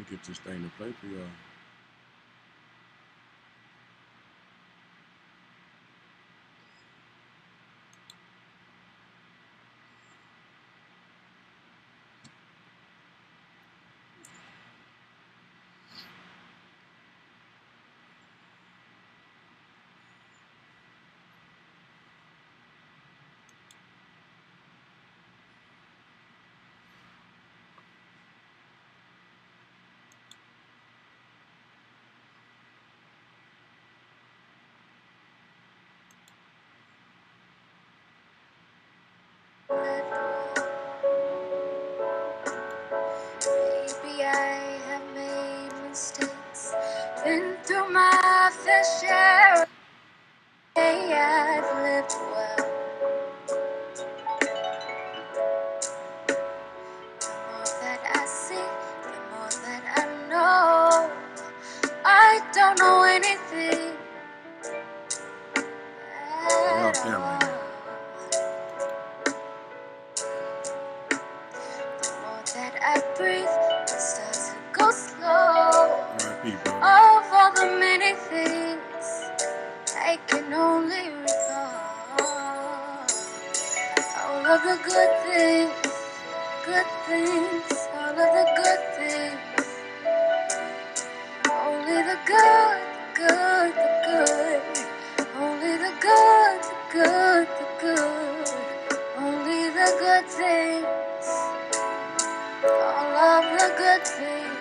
me get this thing to play for y'all. Maybe I have made mistakes, been through my fair share. Hey, I've lived well. The more that I see, the more that I know. I don't know anything. We're off there right now. The more that I breathe, it starts to go slow. R.I.P., bro. Of all the many things I can only recall. All of the good things, all of the good things. Only the good, the good. Only the good, the good. Only the good things. All of the good things.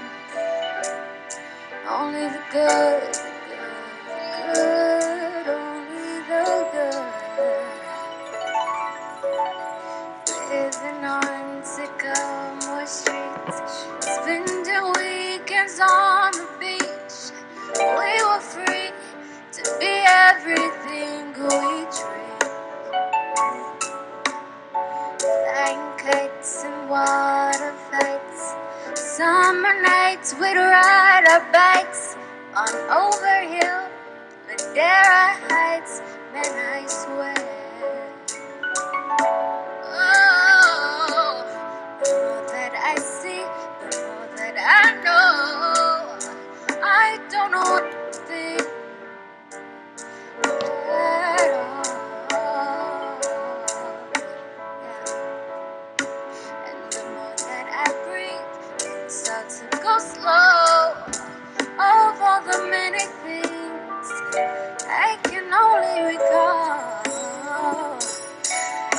Only the good, only the good. Living on Sycamore Street, spending weekends on the beach. We were free to be everything we dreamed. Flying kites and water fights. Summer nights we'd ride our bikes on over hill, Ladera Heights, man, I swear. Oh, the more that I see, the more that I know. I don't know what to think at all. Yeah. And the more that I breathe, it starts to go slow. Of all the many things I can only recall.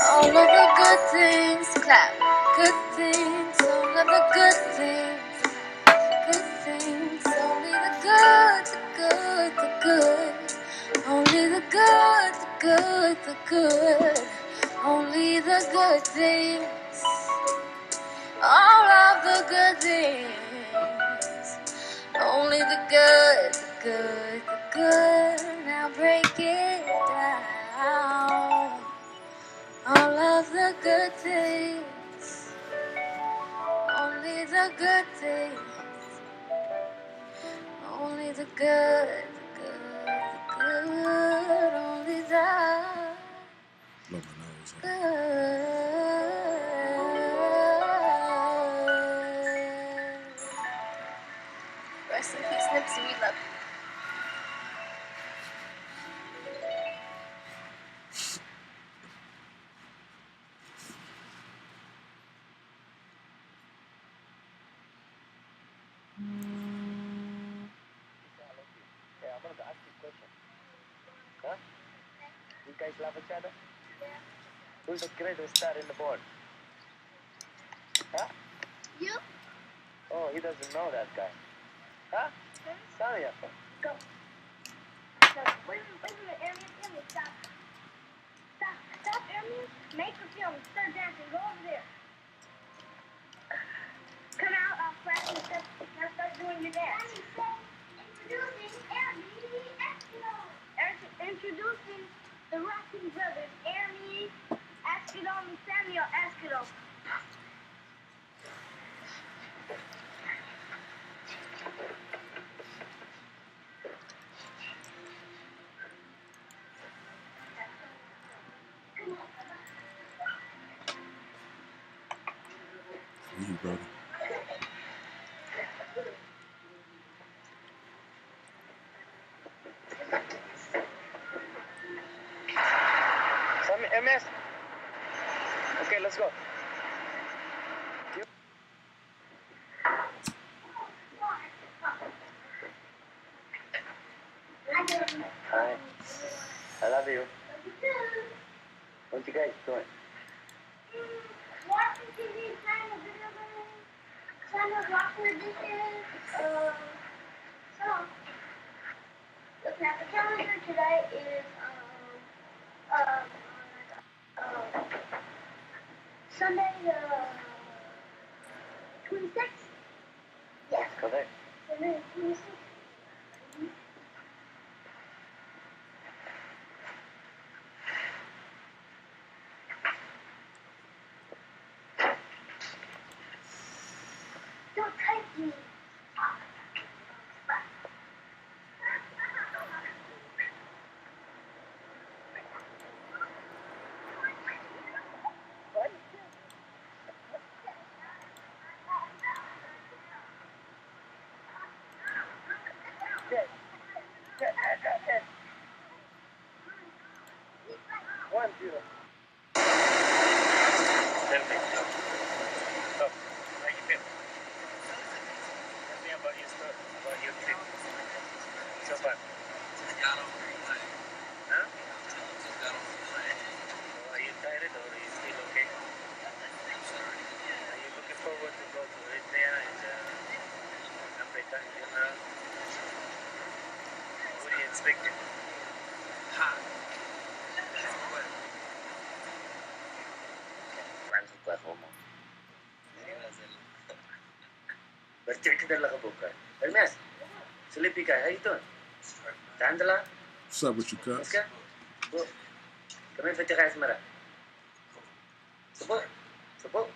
All of the good things, clap, good things, all of the good things, only the good, the good, only the good, the good, only the good things, all of the good things, only the good, the good, now break it down. All of the good things, only the good things, only the good, only the Blow my nose. good. Rest in peace, Nipsey, we love you. Yeah, I'm gonna ask you a question. Huh? You guys love each other? Yeah. Who's the greatest star in the board? Huh? You? Oh, he doesn't know that guy. Huh? Sorry, Go. No, wait a minute, Arian, stop. Stop, Arian. Make a film. Start dancing. Go over there. Come out, I'll flash and stuff. Now start doing your dance. Introducing the Rocking Brothers, Amy, Eskidom, and Samuel Eskidom. You, brother. Hermes? Okay, let's go. Hi. I love you. What you guys doing? Watching TV, playing a video game, trying to wash my dishes. So, looking at the calendar today is Sunday the 26th. Yes. Correct. Sunday the 26th. Don't take me. One, zero. Tell me. So, how you feel? Tell me about your story, about your trip. So far. Huh? Are you tired or are you still okay? Are you looking forward to go to Eritrea and Africa in general? What are you expecting? برجعت لك بكره الماس سليبي كاي هاي تون تعندلا What's up with you, cuz? مسكا بو كمان فتي غايز مرة سبو سبو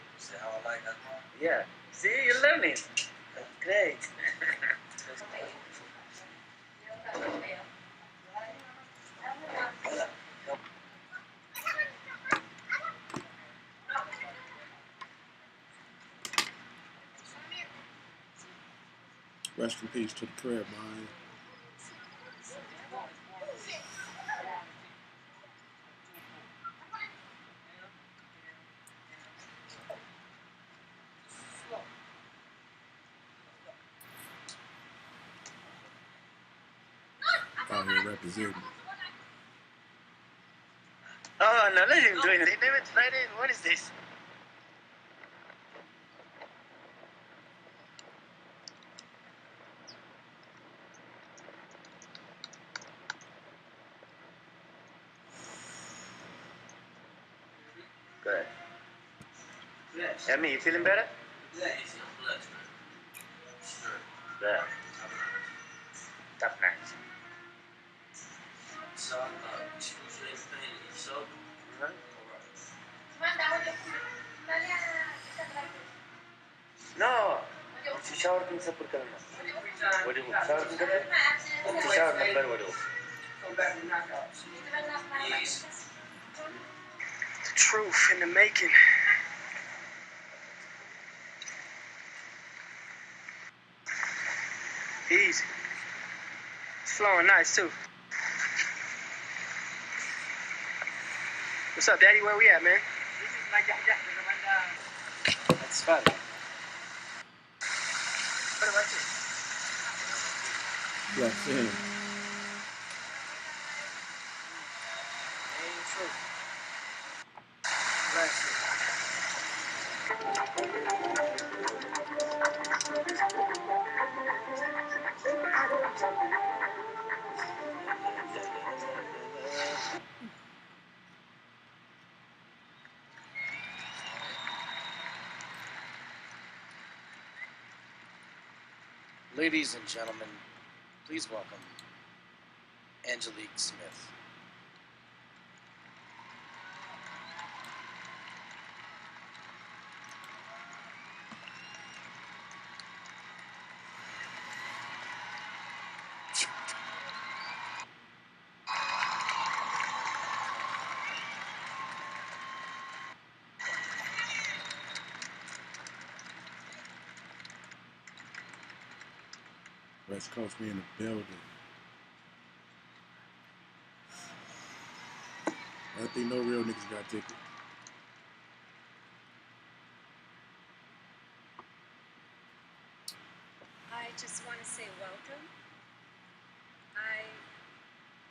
yeah see you're learning great Rest in peace to the crib, man. Out here representing. oh no let him doing it they name it Friday what is this good Emmy you feeling better good tough night no انت شاور تنسى بالكلمة ودو شاور تنسى انت شاور نبر ودو the truth in the making easy it's flowing nice too what's up daddy where we at man that's fun what about you Black Sam. ain't true bless you Ladies and gentlemen, please welcome Angelique Smith. West Coast, we in the building. I think no real niggas got tickets. I just want to say welcome. I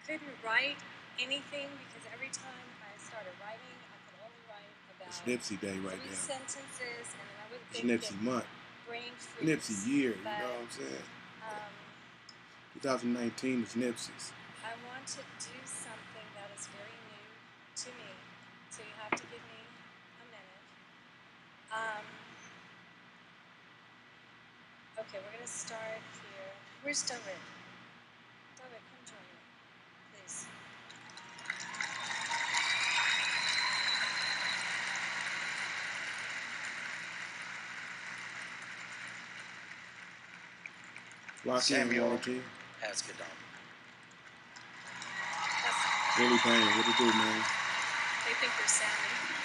couldn't write anything because every time I started writing, I could only write about It's Nipsey Day right 3 now. sentences, and then I would It's think Nipsey month. brain freeze. Nipsey year, you but, know what I'm saying? 2019 um, is Nipsey's. I want to do something that is very new to me, so you have to give me a minute. Okay, we're going to start here. Where's David? David, come join me, please. Lock in, Samuel Water Team. Askedom. Really Payne, what it do, man? They think they're Sammy.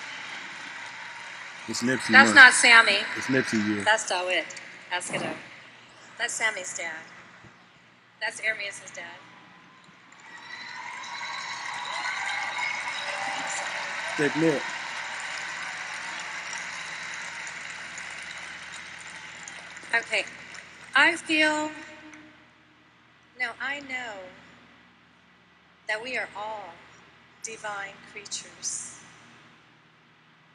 It's Nipsey That's month. not Sammy. It's Nipsey year. That's Dawit. Askedo. That's Sammy's dad. That's Ermias' dad. Thick Nip. Okay. I know that we are all divine creatures.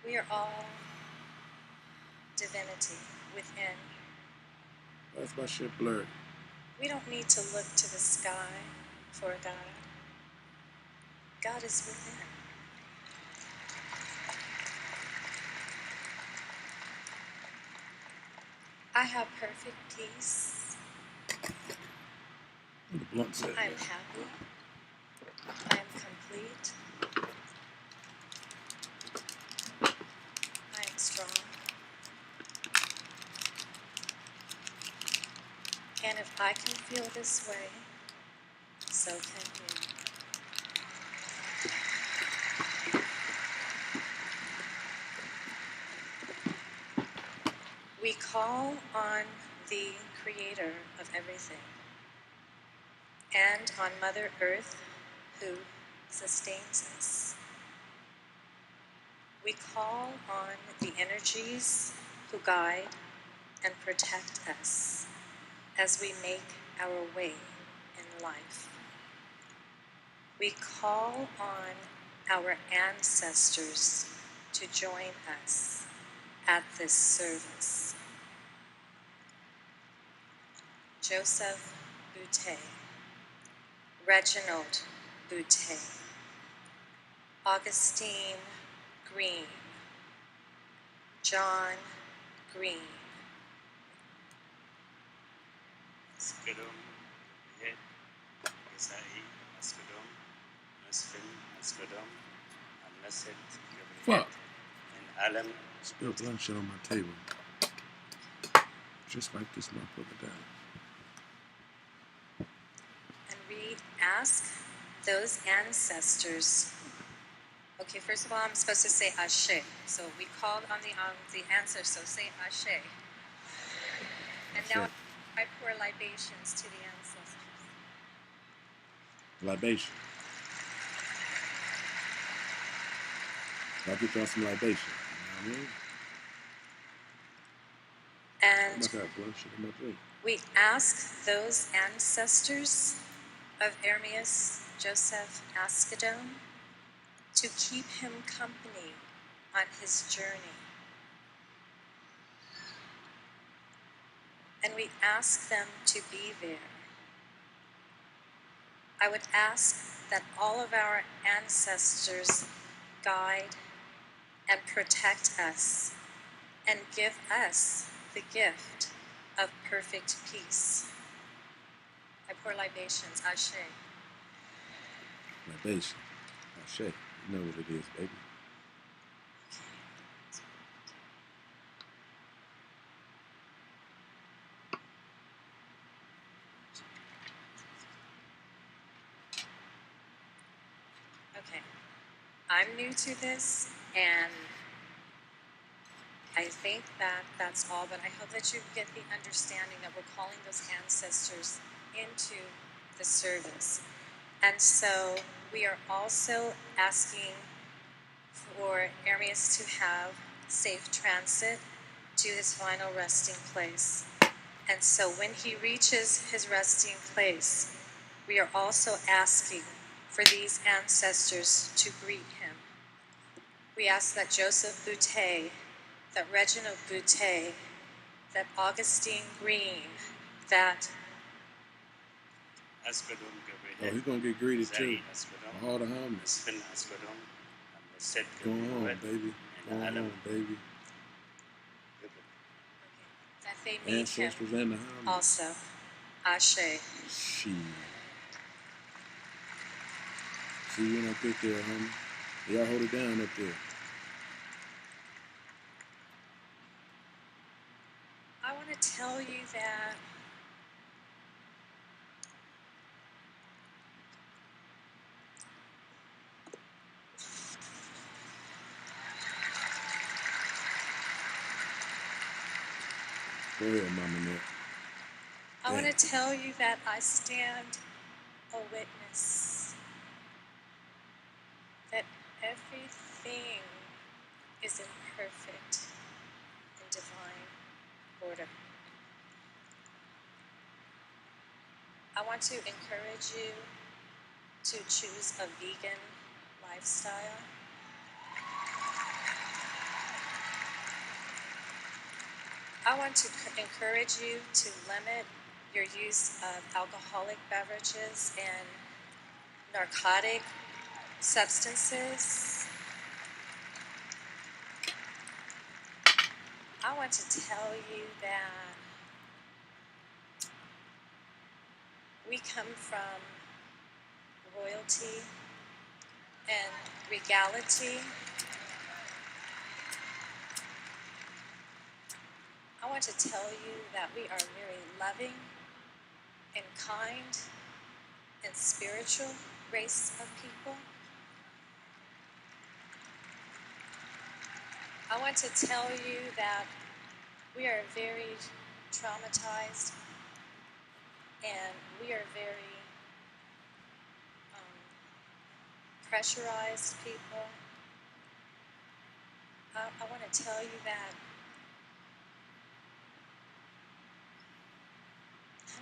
We are all divinity within. That's my shit blurred. We don't need to look to the sky for a God. God is within. I have perfect peace. The blunt said I am that. happy. I am complete. I am strong. And if I can feel this way, so can you. We call on the Creator of everything and on Mother Earth, who sustains us. We call on the energies who guide and protect us as we make our way in life. We call on our ancestors to join us at this service. Joseph Boutte, Reginald Boutte, Augustine Green, John Green, Askedom, Het, Isai, Askedom, Mesfin, Askedom, Amneset, Fuck. and Alam. Spilled blunt shit on my table. Just wipe this motherfucker down. and we ask those ancestors. Okay, first of all, I'm supposed to say Ashe. So we called on the ancestors, so say Ashe. And now I pour libations to the ancestors. Libation. I'll get y'all some libation. You know what I mean? I'm And not gonna have blunt shit in my drink. we ask those ancestors of Ermias Joseph Askedom to keep him company on his journey. And we ask them to be there. I would ask that all of our ancestors guide and protect us and give us the gift of perfect peace. I pour libations, Ashe. Libation. Ashe. You know what it is, baby. Okay. I'm new to this, and I think that that's all, but I hope that you get the understanding that we're calling those ancestors into the service. And so we are also asking for Ermias to have safe transit to his final resting place. And so when he reaches his resting place, we are also asking for these ancestors to greet him. We ask that Joseph Boutte, that Reginald Boutte, that Augustine Green, that Askodom Oh, Gabriel. he's gonna get greeted too. Askodom. All the homies. Nasfin Askodom. Set Go on, baby. Go And Alam. on, baby. that they meet him Ancestors and the homies. also. Ashe. She. See you up there, homie. Y'all hold it down up there. I want to tell you that Go ahead, Mama Nick. I want to tell you that I stand a witness that everything is in perfect and divine order. I want to encourage you to choose a vegan lifestyle. I want to encourage you to limit your use of alcoholic beverages and narcotic substances. I want to tell you that we come from royalty and regality. I want to tell you that we are very loving and kind and spiritual race of people. I want to tell you that we are very traumatized and we are very pressurized people. I want to tell you that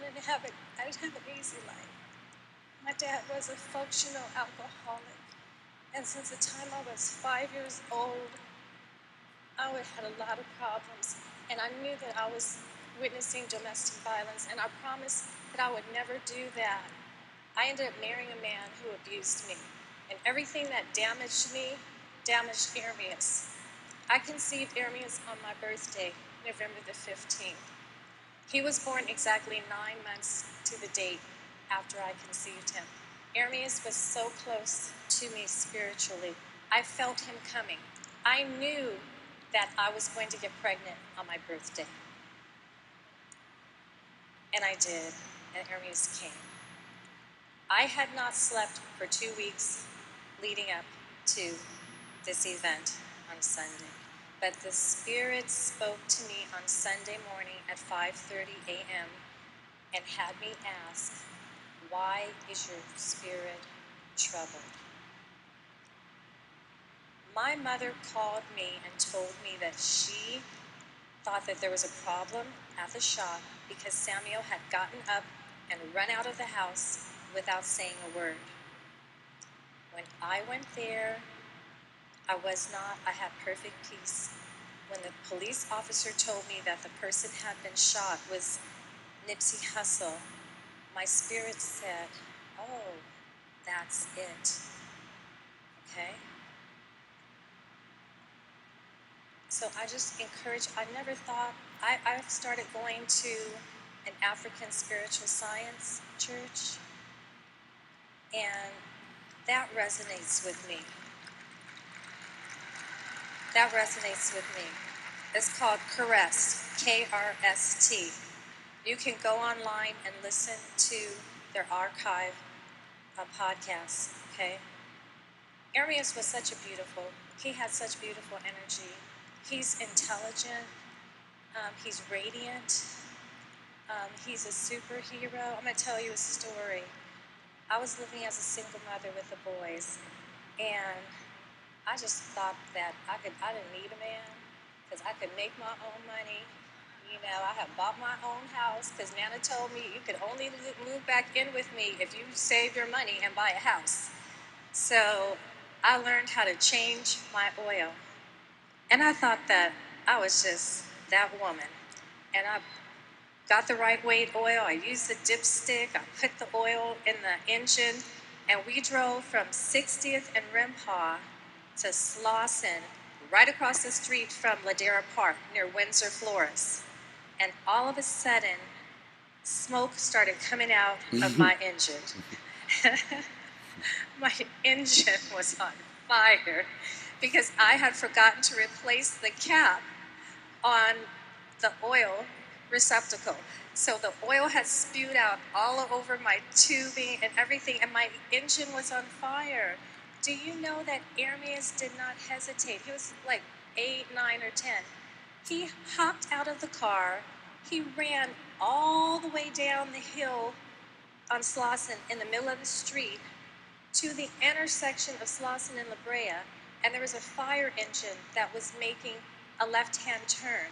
I didn't have an easy life. My dad was a functional alcoholic, and since the time I was 5 years old, I had a lot of problems, and I knew that I was witnessing domestic violence, and I promised that I would never do that. I ended up marrying a man who abused me, and everything that damaged me damaged Ermias. I conceived Ermias on my birthday, November the 15th. He was born exactly 9 months to the date after I conceived him. Ermias was so close to me spiritually. I felt him coming. I knew that I was going to get pregnant on my birthday. And I did, and Ermias came. I had not slept for 2 weeks leading up to this event on Sunday. But the Spirit spoke to me on Sunday morning at 5:30 a.m. and had me ask, why is your spirit troubled? My mother called me and told me that she thought that there was a problem at the shop because Samuel had gotten up and run out of the house without saying a word. When I went there, I had perfect peace. When the police officer told me that the person had been shot was NIPSEY HUSSLE, my spirit said, oh, that's it. Okay? So I just encourage, I never thought, I've started going to an African spiritual science church, and that resonates with me. That resonates with me. It's called KRST, K-R-S-T. You can go online and listen to their archive podcasts, okay? Ermias was he had such beautiful energy. He's intelligent, he's radiant, he's a superhero. I'm gonna tell you a story. I was living as a single mother with the boys, and I just thought that I didn't need a man because I could make my own money. You know, I have bought my own house because Nana told me you could only move back in with me if you save your money and buy a house. So I learned how to change my oil. And I thought that I was just that woman. And I got the right weight oil. I used the dipstick. I put the oil in the engine. And we drove from 60th and Rimpaw to Slauson, right across the street from Ladera Park near Windsor Flores. And all of a sudden, smoke started coming out of my engine. My engine was on fire because I had forgotten to replace the cap on the oil receptacle. So the oil had spewed out all over my tubing and everything, and my engine was on fire. Do you know that Ermias did not hesitate? He was like 8, 9, or 10. He hopped out of the car. He ran all the way down the hill on Slauson in the middle of the street to the intersection of Slauson and La Brea, and there was a fire engine that was making a left-hand turn.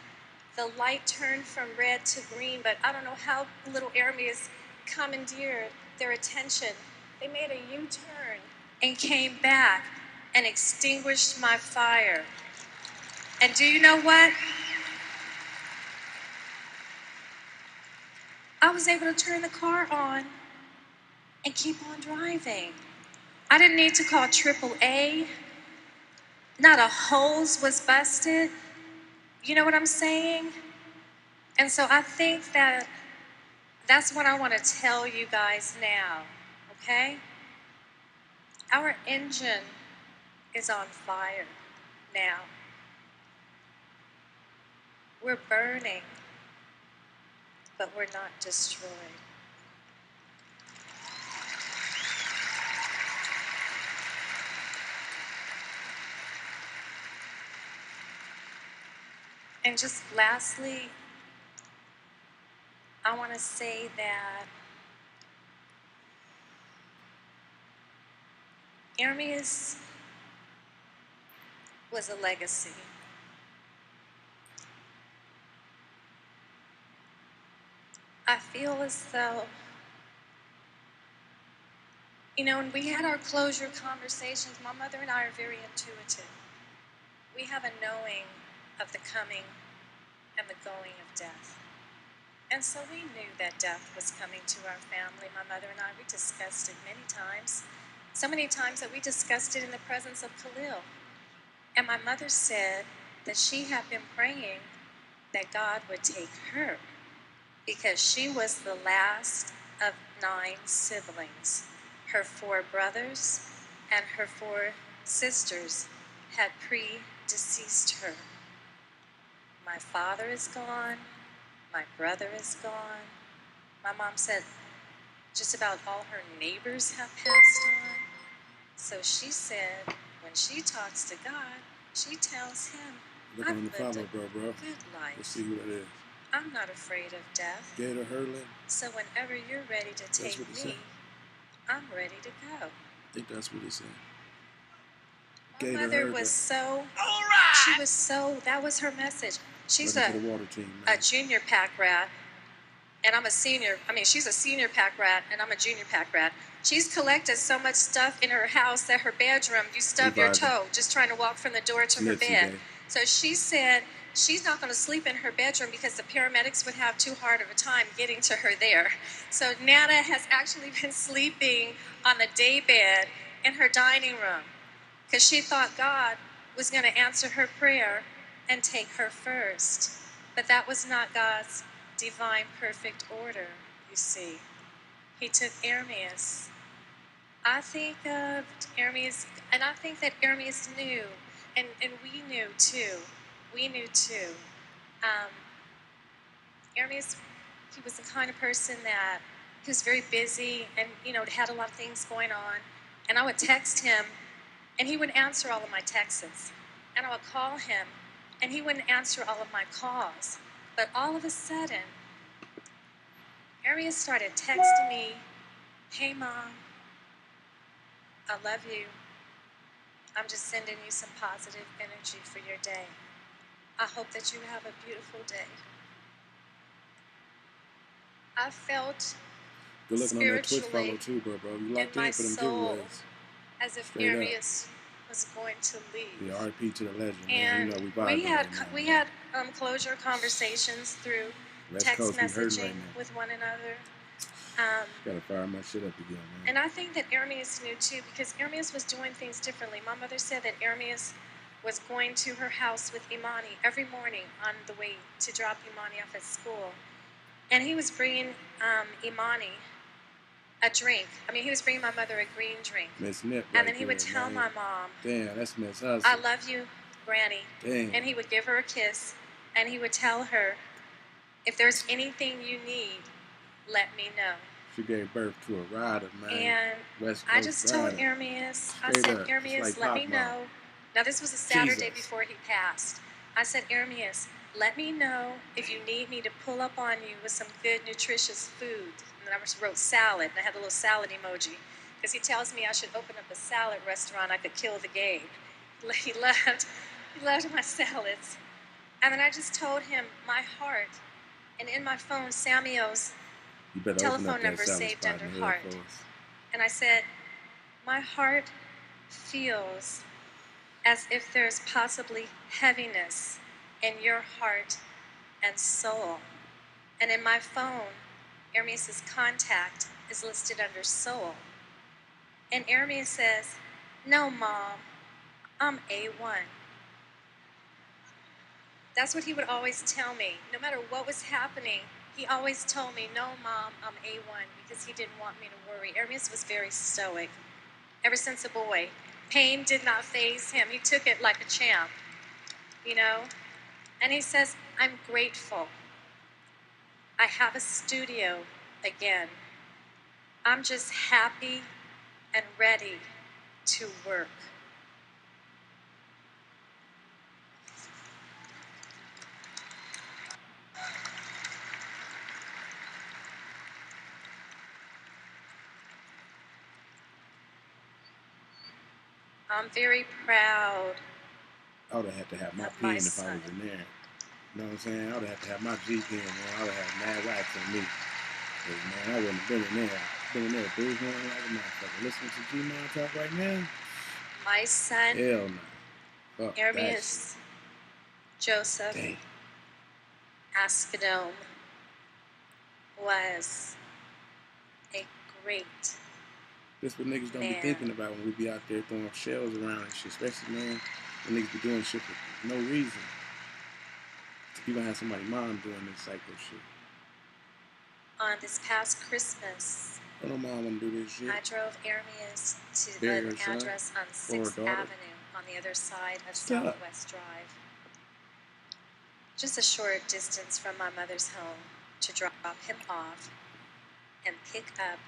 The light turned from red to green, but I don't know how little Ermias commandeered their attention. They made a U-turn and came back and extinguished my fire. And do you know what? I was able to turn the car on and keep on driving. I didn't need to call AAA. Not a hose was busted. You know what I'm saying? And so I think that that's what I want to tell you guys now, okay? Our engine is on fire now. We're burning, but we're not destroyed. And just lastly, I want to say that Ermias was a legacy. I feel as though, you know, when we had our closure conversations, my mother and I are very intuitive. We have a knowing of the coming and the going of death. And so we knew that death was coming to our family. My mother and I, we discussed it many times. So many times that we discussed it in the presence of Khalil. And my mother said that she had been praying that God would take her because she was the last of 9 siblings. Her 4 brothers and her 4 sisters had predeceased her. My father is gone. My brother is gone. My mom said just about all her neighbors have passed on. So she said when she talks to God, she tells him, Look I've on the lived follow, a bro. good life. Let's see who that is. I'm not afraid of death. Gator hurling. So whenever you're ready to take what he me, said. I'm ready to go. I think that's what he said. My Gator mother hurling. was so, she was so, that was her message. She's Looking for the water team, man. a junior pack rat, and I'm a senior. I mean, she's a senior pack rat, and I'm a junior pack rat. She's collected so much stuff in her house that her bedroom, you stub your toe just trying to walk from the door to her bed. So she said she's not going to sleep in her bedroom because the paramedics would have too hard of a time getting to her there. So Nana has actually been sleeping on the day bed in her dining room because she thought God was going to answer her prayer and take her first. But that was not God's divine perfect order, you see. He took Ermias. I think of Ermias, and I think that Ermias knew, and we knew too. We knew too. Ermias, he was the kind of person that he was very busy and, you know, had a lot of things going on. And I would text him, and he would answer all of my texts. And I would call him, and he wouldn't answer all of my calls. But all of a sudden, Ermias started texting me, hey, Mom, I love you. I'm just sending you some positive energy for your day. I hope that you have a beautiful day. I felt Good looking on that Twitch spiritually follow too, bro. You in locked my in for them soul giveaways. as if Straight up. Arius was going to leave. Yeah, RP to the legend, man. And You know we vibing right now, we man. had closure conversations through West text Coast, we hurting messaging right now. with one another. Gotta fire my shit up again, man. And I think that Ermias knew too, because Ermias was doing things differently. My mother said that Ermias was going to her house with Imani every morning on the way to drop Imani off at school. And he was bringing Imani a drink. I mean, he was bringing my mother a green drink. Miss Nip and then he would tell my mom, damn, that's Miss Hustle. I love you, Granny. Damn. And he would give her a kiss, and he would tell her, if there's anything you need, let me know. She gave birth to a rider, man. And West Coast I just told rider. Ermias, I Straight said, up, Ermias, just like let me Pop know. Now, this was a Saturday Jesus. before he passed. I said, Ermias, let me know if you need me to pull up on you with some good, nutritious food. And then I wrote salad, and I had a little salad emoji, because he tells me I should open up a salad restaurant. I could kill the game. He loved my salads. And then I just told him my heart, and in my phone, Samuel's telephone number saved under heart. And I said, my heart feels as if there's possibly heaviness in your heart and soul. And in my phone, Ermias' contact is listed under soul. And Ermias says, no, Mom, I'm A1. That's what he would always tell me. No matter what was happening, he always told me, no, Mom, I'm A1, because he didn't want me to worry. Ermias was very stoic ever since a boy. Pain did not faze him. He took it like a champ, you know? And he says, I'm grateful. I have a studio again. I'm just happy and ready to work. I'm very proud. I would have had to have my pen if I was in there. You know what I'm saying? I would have to have my G pen, man. I would have mad wax on me. Cause, man, I wouldn't have been in there. Been in there, booze man, like a motherfucker. Listening to G-Man talk right now? My son, hell no. Ermias Joseph Dang. Asphodome, was a great This what niggas don't be thinking about when we be out there throwing shells around and shit. Especially, man, when niggas be doing shit for no reason. You gonna have somebody's mom doing this psycho shit. On this past Christmas, I don't mom wanna do this shit. I drove Ermias to an address on 6th Avenue on the other side of Southwest Drive. Just a short distance from my mother's home to drop him off and pick up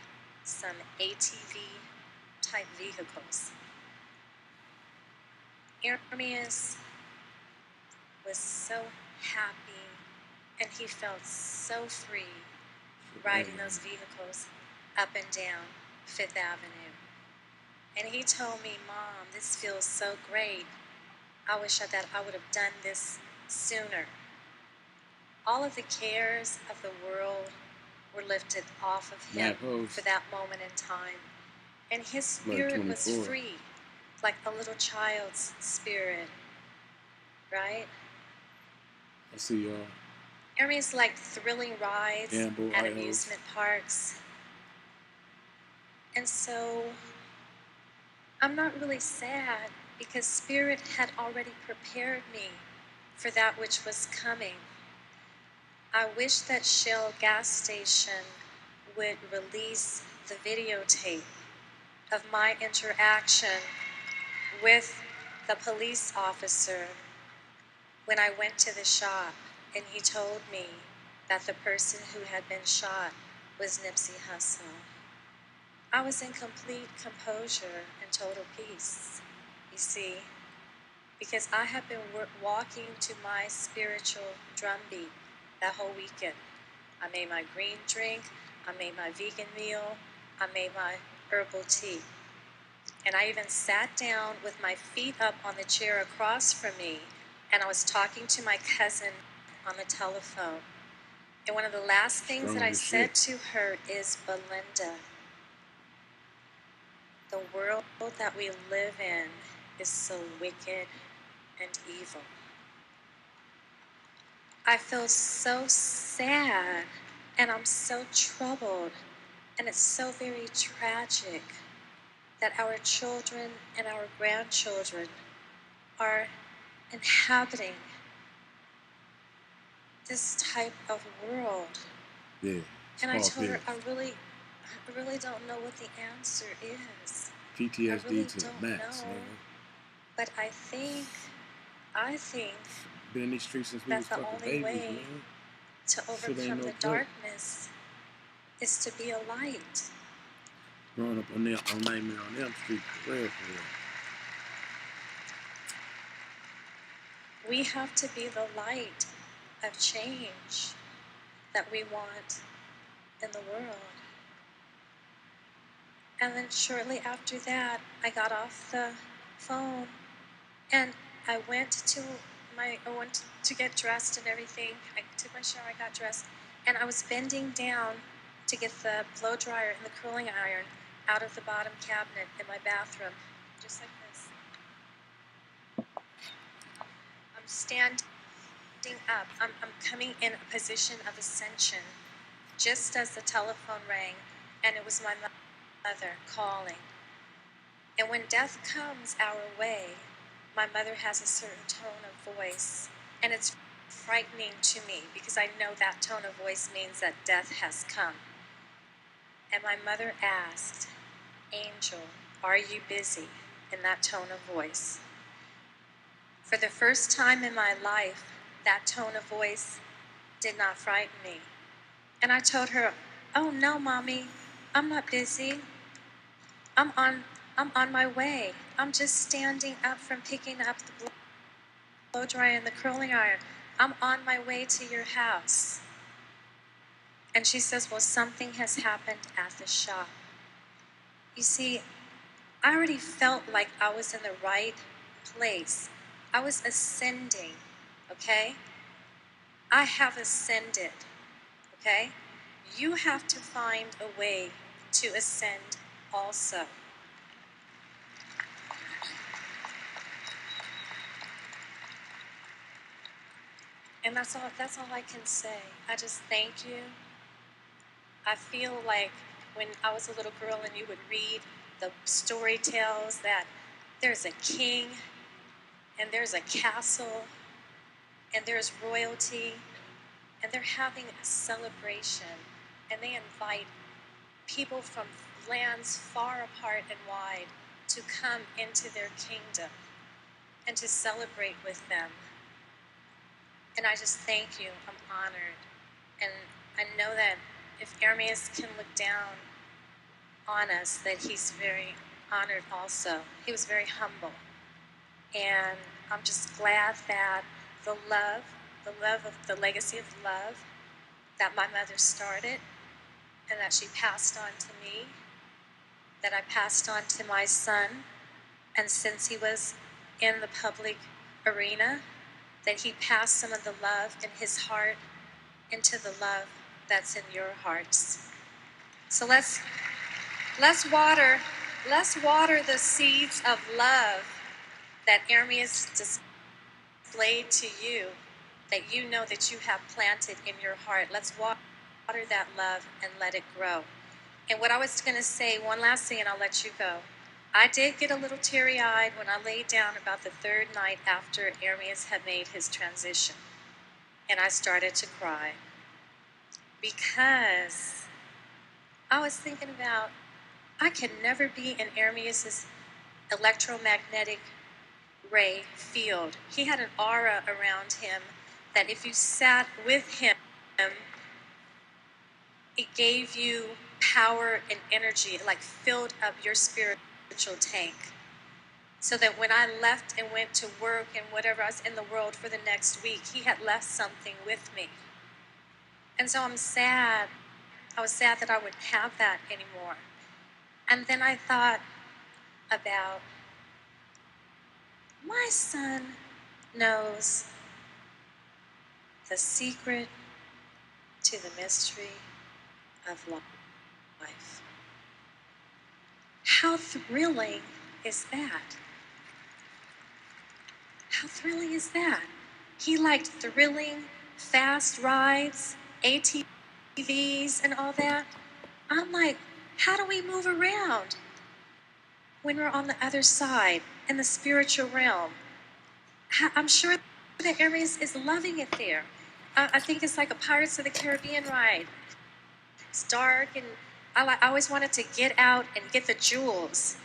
some ATV-type vehicles. Ermias was so happy, and he felt so free riding those vehicles up and down 5th Avenue. And he told me, Mom, this feels so great. I wish that I would have done this sooner. All of the cares of the world were lifted off of him for that moment in time. And his spirit was free, like a little child's spirit, right? I see y'all. Ermias liked thrilling rides at amusement parks. And so I'm not really sad, because Spirit had already prepared me for that which was coming. I wish that Shell gas station would release the videotape of my interaction with the police officer when I went to the shop and he told me that the person who had been shot was NIPSEY HUSSLE. I was in complete composure and total peace, you see, because I had been walking to my spiritual drumbeat that whole weekend. I made my green drink, I made my vegan meal, I made my herbal tea. And I even sat down with my feet up on the chair across from me, and I was talking to my cousin on the telephone. And one of the last things that I said to her is, Belinda, the world that we live in is so wicked and evil. I feel so sad, and I'm so troubled, and it's so very tragic that our children and our grandchildren are inhabiting this type of world. Yeah. And I told her, I really don't know what the answer is. PTSD I really to the don't max, know. nigga. But I think been in these streets since we was that the fucking only babies, way man. to overcome the darkness is to be a light. Growing up on Nightmare on Elm Street, for real, for real. We have to be the light of change that we want in the world. And then shortly after that, I got off the phone and I went to get dressed and everything. I took my shower, I got dressed, and I was bending down to get the blow dryer and the curling iron out of the bottom cabinet in my bathroom, just like this. I'm standing up. I'm coming in a position of ascension just as the telephone rang, and it was my mother calling. And when death comes our way, my mother has a certain tone of voice, and it's frightening to me because I know that tone of voice means that death has come. And my mother asked, Angel, are you busy? In that tone of voice. For the first time in my life, that tone of voice did not frighten me. And I told her, oh no, Mommy, I'm not busy. I'm on my way. I'm just standing up from picking up the blow dryer and the curling iron. I'm on my way to your house. And she says, well, something has happened at the shop. You see, I already felt like I was in the right place. I was ascending, okay? I have ascended, okay? You have to find a way to ascend also. And that's all I can say. I just thank you. I feel like when I was a little girl and you would read the story tales that there's a king and there's a castle and there's royalty and they're having a celebration and they invite people from lands far apart and wide to come into their kingdom and to celebrate with them. And I just thank you. I'm honored. And I know that if Ermias can look down on us, that he's very honored also. He was very humble. And I'm just glad that the legacy of love that my mother started and that she passed on to me, that I passed on to my son, and since he was in the public arena, that he passed some of the love in his heart into the love that's in your hearts. So let's water the seeds of love that Ermias displayed to you, that you know that you have planted in your heart. Let's water that love and let it grow. And what I was going to say, one last thing, and I'll let you go. I did get a little teary-eyed when I laid down about the third night after Ermias had made his transition. And I started to cry. Because I was thinking about, I could never be in Ermias' electromagnetic ray field. He had an aura around him that if you sat with him, it gave you power and energy. It like filled up your spiritual tank. So that when I left and went to work and whatever I was in the world for the next week, he had left something with me. And so I'm sad. I was sad that I wouldn't have that anymore. And then I thought, about my son knows the secret to the mystery of life. How thrilling is that? How thrilling is that? He liked thrilling, fast rides, ATVs, and all that. I'm like, how do we move around when we're on the other side in the spiritual realm? I'm sure that Aries is loving it there. I think it's like a Pirates of the Caribbean ride. It's dark, and I always wanted to get out and get the jewels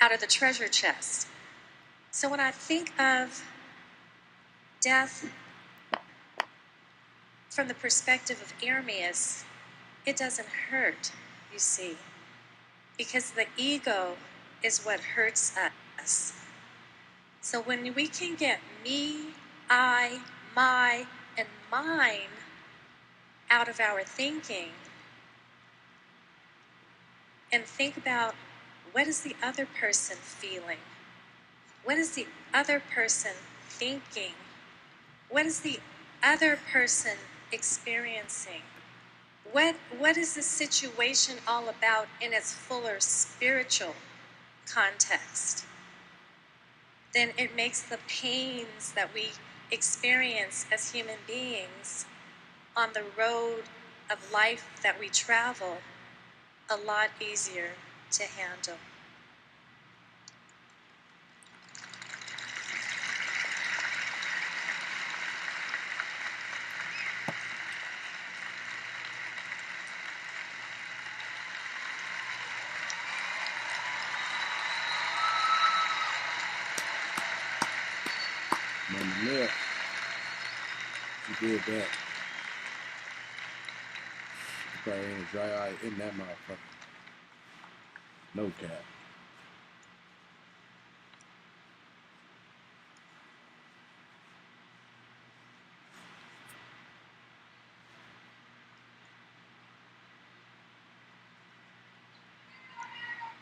out of the treasure chest. So when I think of death from the perspective of Hermes, it doesn't hurt, you see, because the ego is what hurts us. So when we can get me, I, my, and mine out of our thinking and think about what is the other person feeling? What is the other person thinking? What is the other person experiencing? What is the situation all about in its fuller spiritual context? Then it makes the pains that we experience as human beings on the road of life that we travel a lot easier to handle. Mama Nip, she did that. She probably ain't a dry eye in that motherfucker. No cap.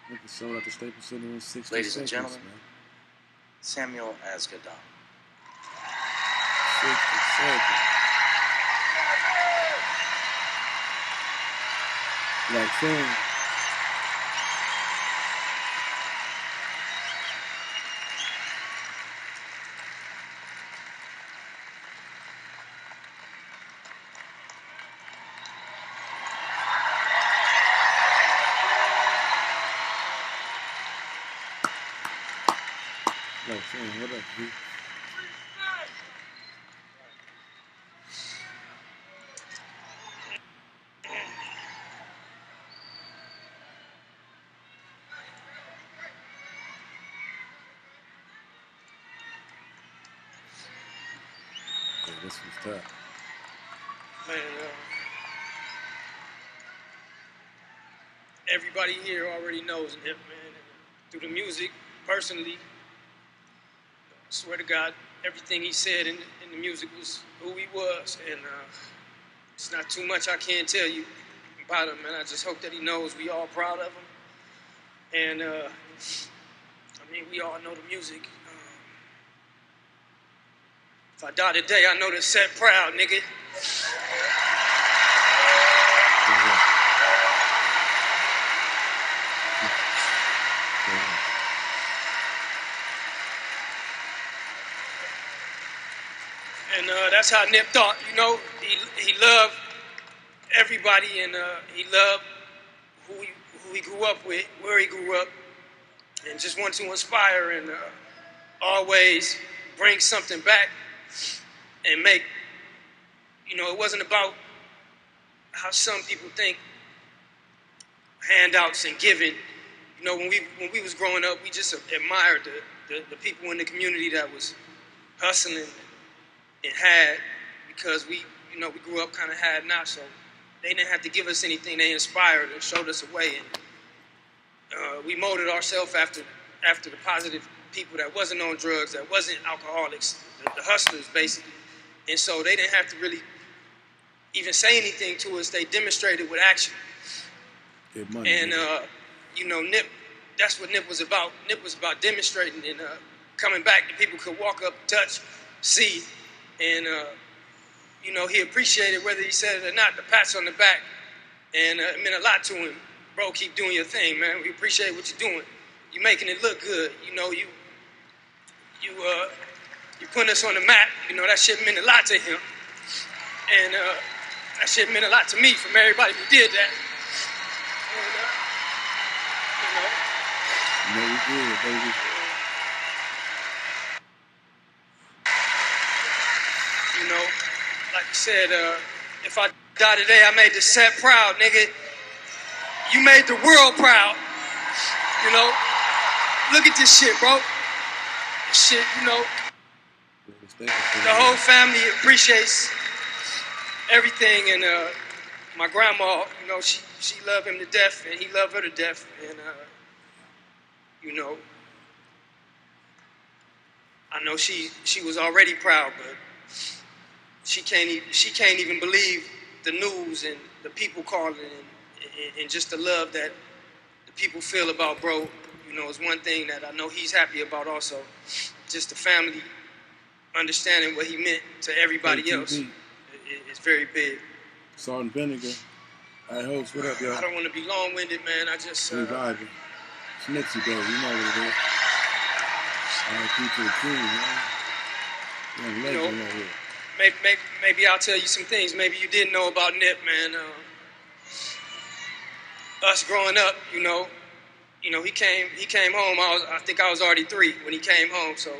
I think it sold at the Staples Center in 60 Ladies and seconds, gentlemen, man. Samuel Asgadon. 60 seconds. Like saying, what up, G? Yeah, this was tough. Man, everybody here already knows Nip, man. Through the music, personally, I swear to God, everything he said in the music was who he was. And it's not too much I can't tell you about him, man. I just hope that he knows we all proud of him. And, I mean, we all know the music. If I die today, I know the set proud, nigga. And that's how Nip thought, you know. He loved everybody, and he loved who he grew up with, where he grew up, and just wanted to inspire and always bring something back and make, you know, it wasn't about how some people think handouts and giving. You know, when we was growing up, we just admired the people in the community that was hustling and had, because we grew up kind of had not, so they didn't have to give us anything. They inspired and showed us a way, and we molded ourselves after the positive people that wasn't on drugs, that wasn't alcoholics, the hustlers basically. And so they didn't have to really even say anything to us. They demonstrated with action. Good money, And you know, Nip that's what Nip was about. Nip was about demonstrating and coming back that people could walk up, touch, see, and you know, he appreciated whether he said it or not, the pats on the back, and it meant a lot to him. Bro, keep doing your thing, man. We appreciate what you're doing. You're making it look good. You know, you putting us on the map. You know, that shit meant a lot to him, and that shit meant a lot to me from everybody who did that. And, You know we did, baby. You know, like you said, if I die today, I made the set proud, nigga. You made the world proud. You know, look at this shit, bro. This shit, you know, the whole family appreciates everything, and my grandma, you know, she loved him to death, and he loved her to death, and you know, I know she was already proud, but she can't even believe the news and the people calling and just the love that the people feel about bro. You know, is one thing that I know he's happy about also. Just the family understanding what he meant to everybody else. It's very big. Salt and vinegar. All right, host, what up, y'all? I don't want to be long-winded, man. I just reviving. It's Nipsey, baby. You know what it is. R.I.P. to the king, man. Young legend over here. Maybe I'll tell you some things maybe you didn't know about Nip, man. Us growing up, you know, he came home. I think I was already 3 when he came home. So,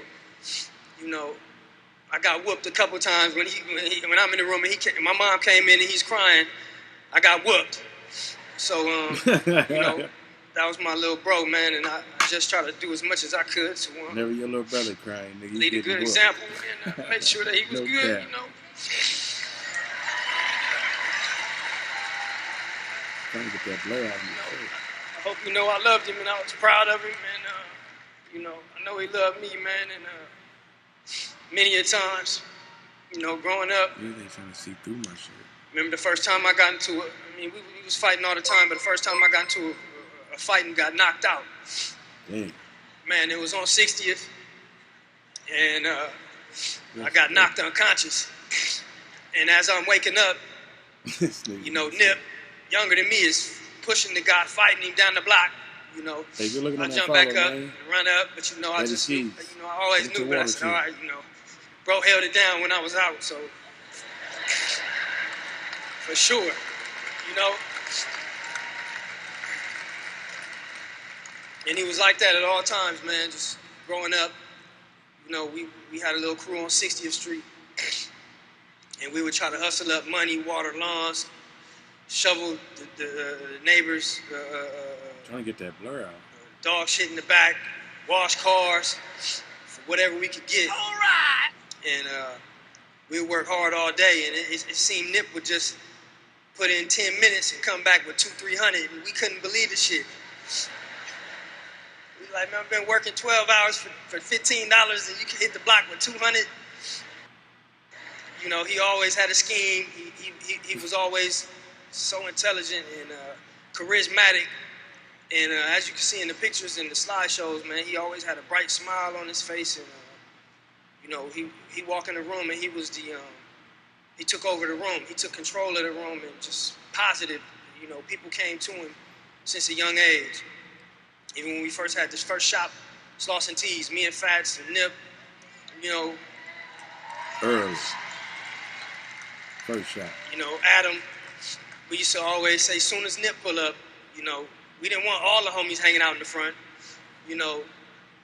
you know, I got whooped a couple times when I'm in the room and my mom came in and he's crying. I got whooped. So, you know, that was my little bro, man, and I just try to do as much as I could to never your little brother crying, nigga. Lead a good example and make sure that he was good, you know. Trying to get that blur out of me. I hope you know I loved him and I was proud of him, and you know, I know he loved me, man, and many a times, you know, growing up. Yeah, they trying to see through my shit. Remember the first time I got into it? I mean, we was fighting all the time, but the first time I got into a fight and got knocked out. Dang. Man, it was on 60th, and I got knocked unconscious. And as I'm waking up, you know, Nip, younger than me, is pushing the guy, fighting him down the block. You know, hey, you're looking I at jump follow, back up, man. Run up, but you know, I just, you know, I always knew, but I said, all right, you know, bro held it down when I was out, so for sure, you know. And he was like that at all times, man, just growing up. You know, we had a little crew on 60th Street, and we would try to hustle up money, water lawns, shovel the neighbors. Trying to get that blur out. Dog shit in the back, wash cars, for whatever we could get. All right. And we would work hard all day, and it seemed Nip would just put in 10 minutes and come back with 200-300, and we couldn't believe the shit. We like, man, I've been working 12 hours for $15, and you can hit the block with 200. You know, he always had a scheme. He was always so intelligent and charismatic. And as you can see in the pictures and the slideshows, man, he always had a bright smile on his face. And, you know, he walked in the room and he was he took over the room. He took control of the room and just positive. You know, people came to him since a young age. Even when we first had this first shop, Sloss and Tees, me and Fats and Nip, you know. Early. First shop. You know, Adam, we used to always say, soon as Nip pull up, you know, we didn't want all the homies hanging out in the front. You know,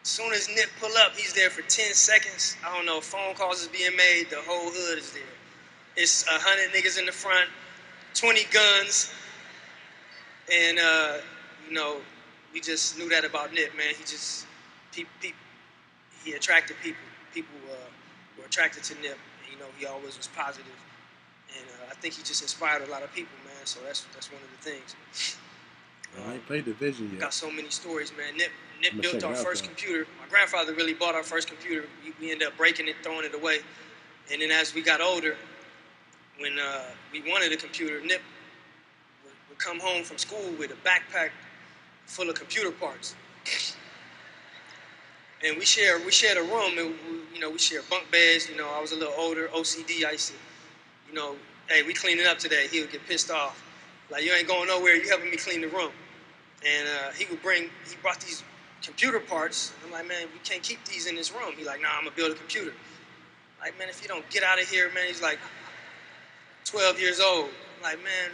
soon as Nip pull up, he's there for 10 seconds. I don't know, phone calls is being made, the whole hood is there. It's 100 niggas in the front, 20 guns, and, you know, we just knew that about Nip, man. He just, he attracted people. People were attracted to Nip. And, you know, he always was positive. And I think he just inspired a lot of people, man. So that's one of the things. I ain't played Division yet. Got so many stories, man. Nip built our first computer. My grandfather really bought our first computer. We ended up breaking it, throwing it away. And then as we got older, when we wanted a computer, Nip would come home from school with a backpack full of computer parts. And we shared a room, and we shared bunk beds. I was a little older, OCD. I used to, hey, we cleaning up today. He would get pissed off, like, you ain't going nowhere. You helping me clean the room. And he brought these computer parts. I'm like, man, we can't keep these in this room. He's like, nah, I'm gonna build a computer. Like, man, if you don't get out of here, man. He's like 12 years old. I'm like, man,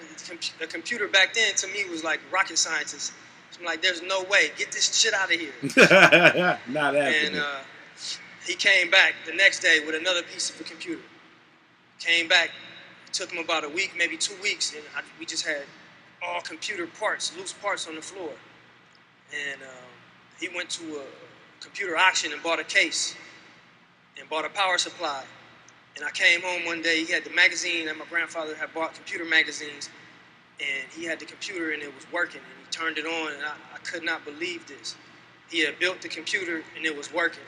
the computer back then to me was like rocket scientist. So I'm like, there's no way. Get this shit out of here. Not happening. And he came back the next day with another piece of the computer. Came back. It took him about a week, maybe 2 weeks, and we just had all computer parts, loose parts on the floor. And he went to a computer auction and bought a case and bought a power supply. And I came home one day, he had the magazine, and my grandfather had bought computer magazines, and he had the computer and it was working, and he turned it on, and I could not believe this. He had built the computer and it was working.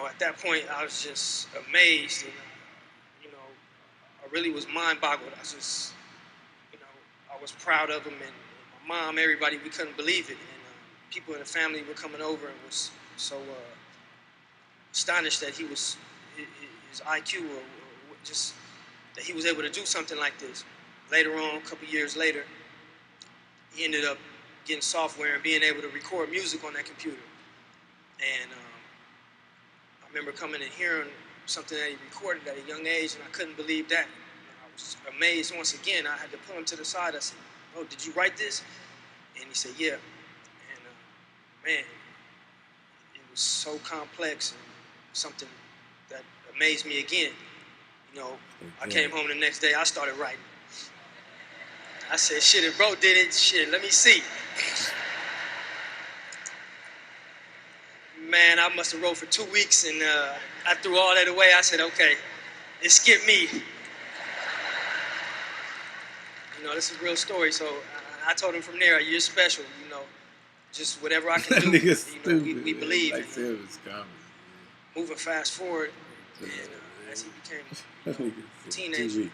At that point, I was just amazed, and I really was mind-boggled. I was proud of him, and my mom, everybody, we couldn't believe it, and people in the family were coming over and was so astonished that his IQ, or just that he was able to do something like this. Later on, a couple years later, he ended up getting software and being able to record music on that computer. And I remember coming and hearing something that he recorded at a young age, and I couldn't believe that. I was amazed once again. I had to pull him to the side. I said, "Oh, did you write this?" And he said, "Yeah." And man, it was so complex and something that amazed me again. I came home the next day, I started writing. I said, shit, if bro did it, shit, let me see. Man, I must have wrote for 2 weeks, and I threw all that away. I said, okay, it skipped me. This is a real story, so I told him from there, you're special, just whatever I can do, we believe. Like it was coming. Moving fast forward, and as he became a teenager,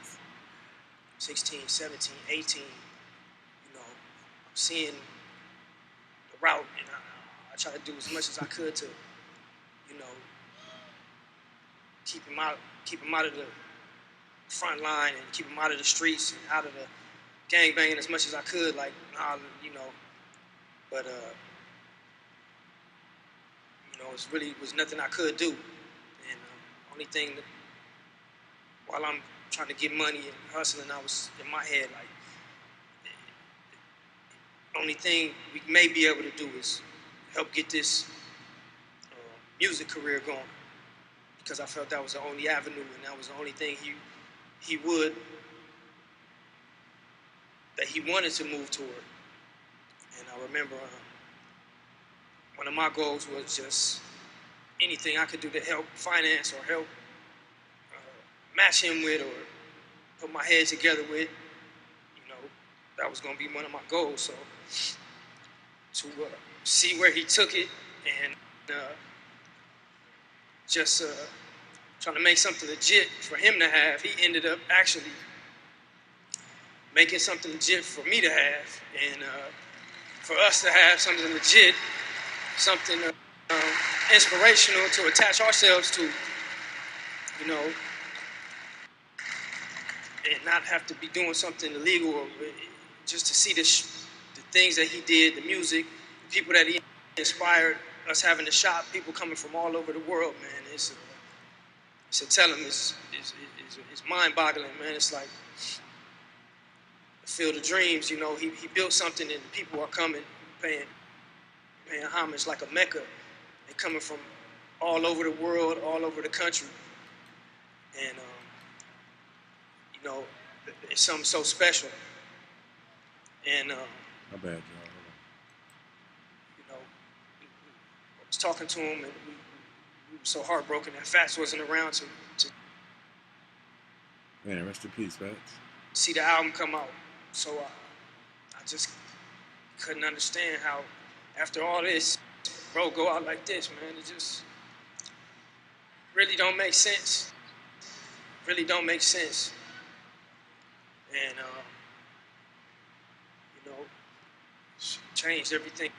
16, 17, 18, I'm seeing the route, and I try to do as much as I could to, keep him out of the front line and keep him out of the streets and out of the gangbanging as much as I could, but it really was nothing I could do, and only thing that, while I'm trying to get money and hustling, I was in my head like, the only thing we may be able to do is help get this music career going, because I felt that was the only avenue, and that was the only thing he wanted to move toward. And I remember one of my goals was just anything I could do to help finance or help match him with, or put my head together with, that was going to be one of my goals. So to see where he took it, and just trying to make something legit for him to have, he ended up actually making something legit for me to have, and for us to have something legit, something inspirational to attach ourselves to, and not have to be doing something illegal, or just to see the things that he did, the music, the people that he inspired, us having the shop, people coming from all over the world, man. It's mind-boggling, man. It's like the Field of Dreams, he built something, and people are coming, paying homage like a Mecca. They're coming from all over the world, all over the country, and it's something so special. And My bad, y'all. I was talking to him, and we were so heartbroken that Fats wasn't around to Man, rest in peace, Fats. see the album come out. So I just couldn't understand how, after all this, bro, go out like this, man. It just really don't make sense. really don't make sense. And, you know, changed everything.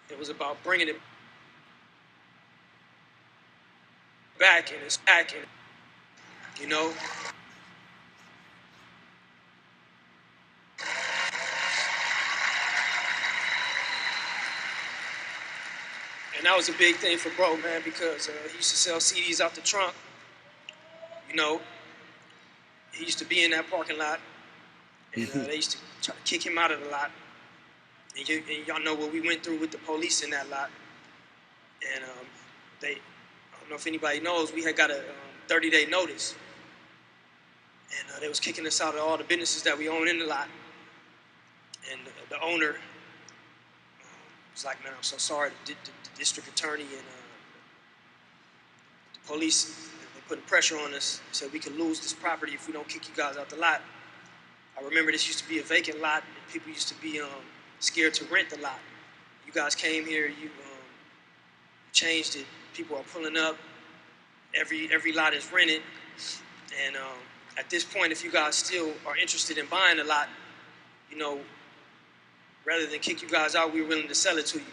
It was about bringing it back, and it's back, and, you know. And that was a big thing for bro, man, because he used to sell CDs out the trunk. You know, he used to be in that parking lot, and they used to try to kick him out of the lot. And y'all know what we went through with the police in that lot. And I don't know if anybody knows, we had got a 30-day notice. And they was kicking us out of all the businesses that we own in the lot. And the owner was like, man, I'm so sorry. The district attorney and the police, they putting pressure on us. They said we could lose this property if we don't kick you guys out the lot. I remember this used to be a vacant lot, and people used to be scared to rent the lot. You guys came here, you changed it. People are pulling up. Every lot is rented. And at this point, if you guys still are interested in buying a lot, you know, rather than kick you guys out, we're willing to sell it to you.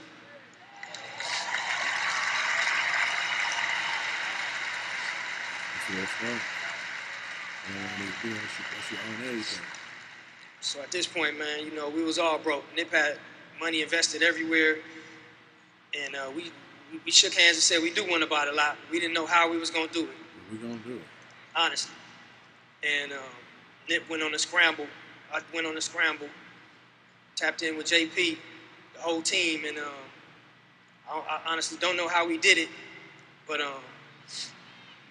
So at this point, man, you know, we was all broke. Nip had money invested everywhere, and we shook hands and said we do want to buy the lot. We didn't know how we was gonna do it. We're gonna do it, honestly. And Nip went on a scramble. I went on a scramble. Tapped in with JP, the whole team, and I honestly don't know how we did it, but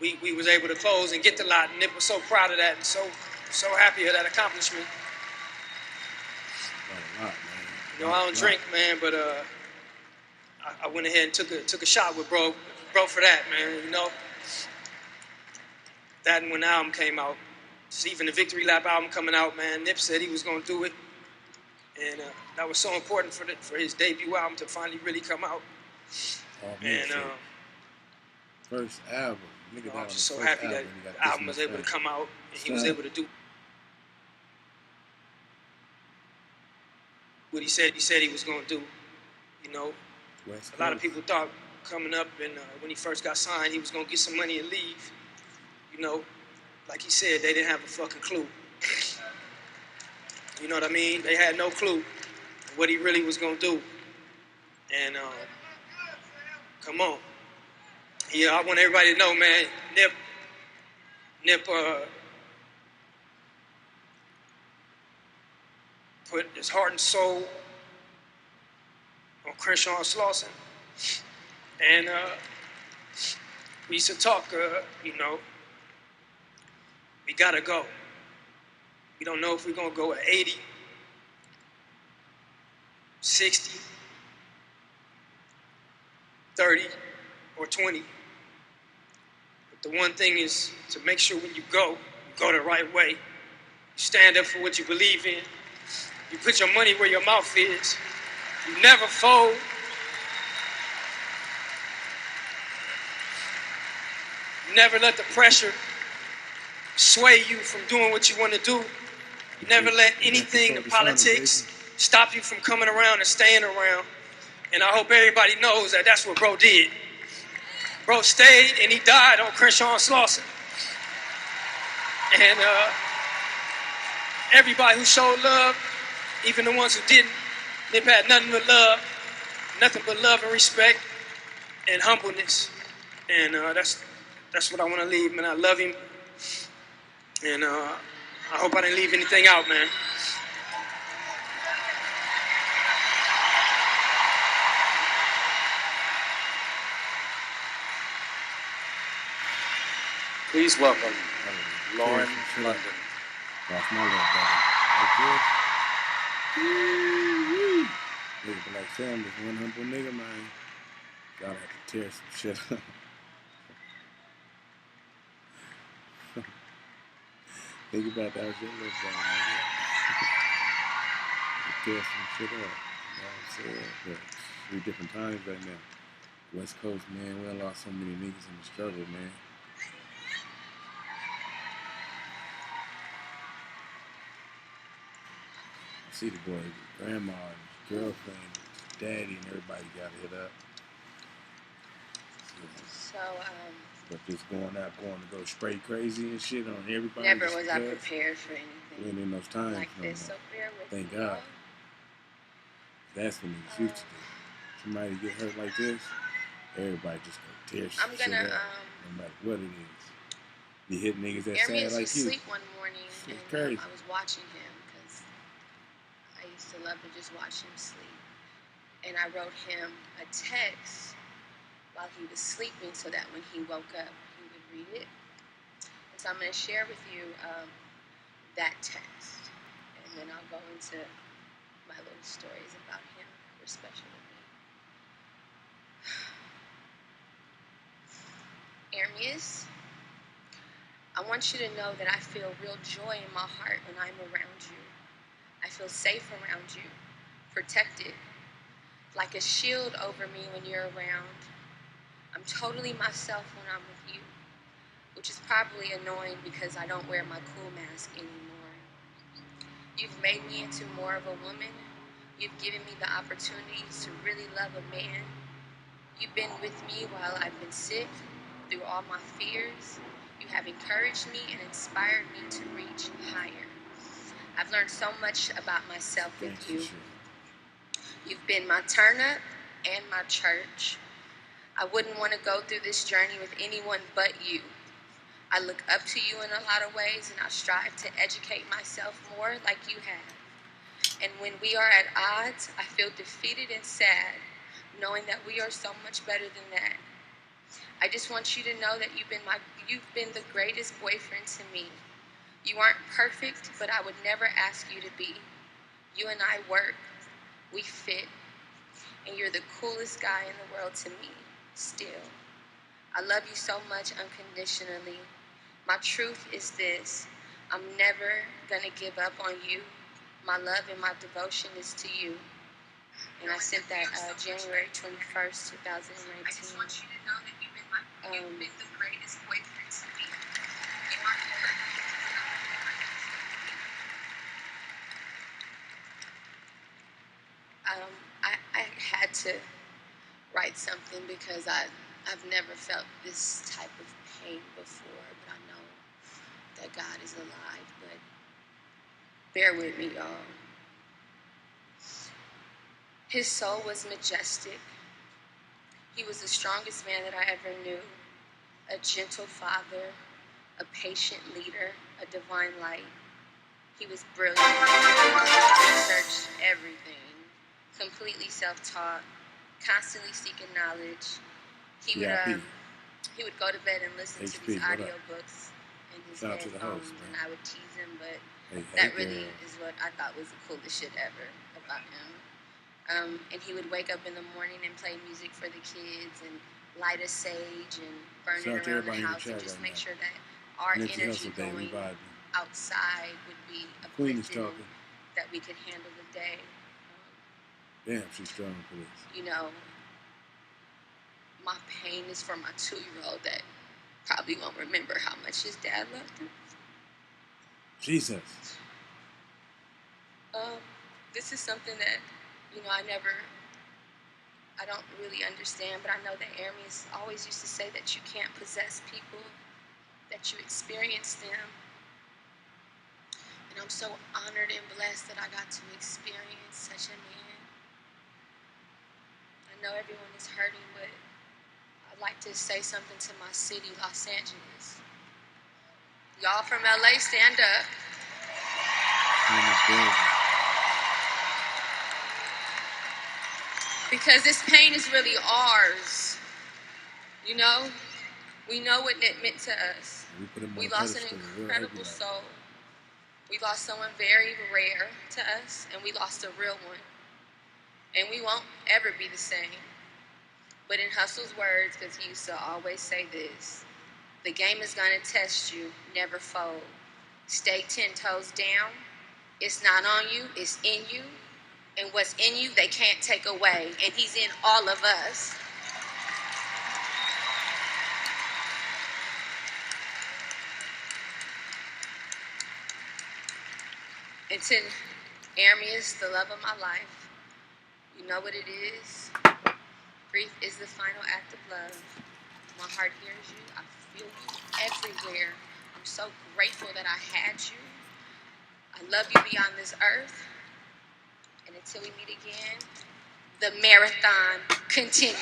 we was able to close and get the lot. And Nip was so proud of that and so happy of that accomplishment. A lot, man. You know, I don't drink, man, but I went ahead and took a shot with bro for that, man. You know, that and when the album came out, just even the Victory Lap album coming out, man. Nip said he was gonna do it, and that was so important for his debut album to finally really come out. And first album. I'm just so happy that the album was able to come out and he was able to do what he said he was going to do. You know, a lot of people thought coming up and when he first got signed, he was going to get some money and leave. You know, like he said, they didn't have a fucking clue. You know what I mean? They had no clue what he really was going to do. And come on. Yeah, I want everybody to know, man, Nip put his heart and soul on Crenshaw and Slauson. And we used to talk, you know, we gotta go. We don't know if we're gonna go at 80, 60, 30, or 20. But the one thing is to make sure when you go the right way. You stand up for what you believe in. You put your money where your mouth is. You never fold. You never let the pressure sway you from doing what you want to do. You never let anything in politics stop you from coming around and staying around. And I hope everybody knows that that's what bro did. Bro stayed and he died on Crenshaw and Slauson. And everybody who showed love, even the ones who didn't, Nip had nothing but love and respect and humbleness. And that's what I want to leave, man. I love him. And I hope I didn't leave anything out, man. Please welcome Lauren London. That's my little brother. Like this. Nigga, like Sam, this one humble nigga, man. Y'all have to tear some shit up. Think about that shit, little brother. tear some shit up. You know what I'm saying? But 3 different times right now. West Coast, man, we done lost so many niggas in the struggle, man. I see the boy, grandma, and his girlfriend, his daddy, and everybody got hit up. So, but just going to go straight crazy and shit on everybody. Never was I prepared for anything. We ain't in those times like no this. more. So bear with Thank me, God. y'all. That's what niggas used to do. Somebody get hurt like this, everybody just gonna tear shit up, no matter what it is. You hit niggas that sad like you. was asleep one morning, and crazy. I was watching him because I used to love to just watch him sleep. And I wrote him a text while he was sleeping so that when he woke up, he would read it. And so I'm going to share with you that text, and then I'll go into my little stories about him that were special to me. Ermias, I want you to know that I feel real joy in my heart when I'm around you. I feel safe around you, protected, like a shield over me when you're around. I'm totally myself when I'm with you, which is probably annoying because I don't wear my cool mask anymore. You've made me into more of a woman. You've given me the opportunities to really love a man. You've been with me while I've been sick, through all my fears. You have encouraged me and inspired me to reach higher. I've learned so much about myself with you. You've been my turn up and my church. I wouldn't want to go through this journey with anyone but you. I look up to you in a lot of ways, and I strive to educate myself more like you have. And when we are at odds, I feel defeated and sad, knowing that we are so much better than that. I just want you to know that you've been the greatest boyfriend to me. You aren't perfect, but I would never ask you to be. You and I work, we fit, and you're the coolest guy in the world to me, still. I love you so much unconditionally. My truth is this: I'm never gonna give up on you. My love and my devotion is to you. And I sent that January 21st, 2019. I just want you to know that you've been the greatest boyfriend to me. I had to write something because I've never felt this type of pain before, but I know that God is alive. But bear with me, y'all. His soul was majestic. He was the strongest man that I ever knew, a gentle father, a patient leader, a divine light. He was brilliant, researched everything, completely self-taught, constantly seeking knowledge. He would go to bed and listen to these audiobooks in his headphones, and I would tease him, but that really is what I thought was the coolest shit ever about him. And he would wake up in the morning and play music for the kids and light a sage and burn it around the house and just make sure that our energy going outside would be uplifted, that we could handle the day. Damn, she's strong for this. You know, my pain is for my 2-year-old that probably won't remember how much his dad loved him. Jesus. This is something that, you know, I don't really understand, but I know that Ermias always used to say that you can't possess people, that you experience them. And I'm so honored and blessed that I got to experience such a man. I know everyone is hurting, but I'd like to say something to my city, Los Angeles. Y'all from LA, stand up. Because this pain is really ours. You know? We know what it meant to us. We lost an incredible soul. We lost someone very rare to us, and we lost a real one. And we won't ever be the same. But in Hustle's words, because he used to always say this, the game is going to test you, never fold. Stay 10 toes down. It's not on you, it's in you. And what's in you, they can't take away. And he's in all of us. And to Aramis, the love of my life, you know what it is. Grief is the final act of love. My heart hears you. I feel you everywhere. I'm so grateful that I had you. I love you beyond this earth. And until we meet again, the marathon continues.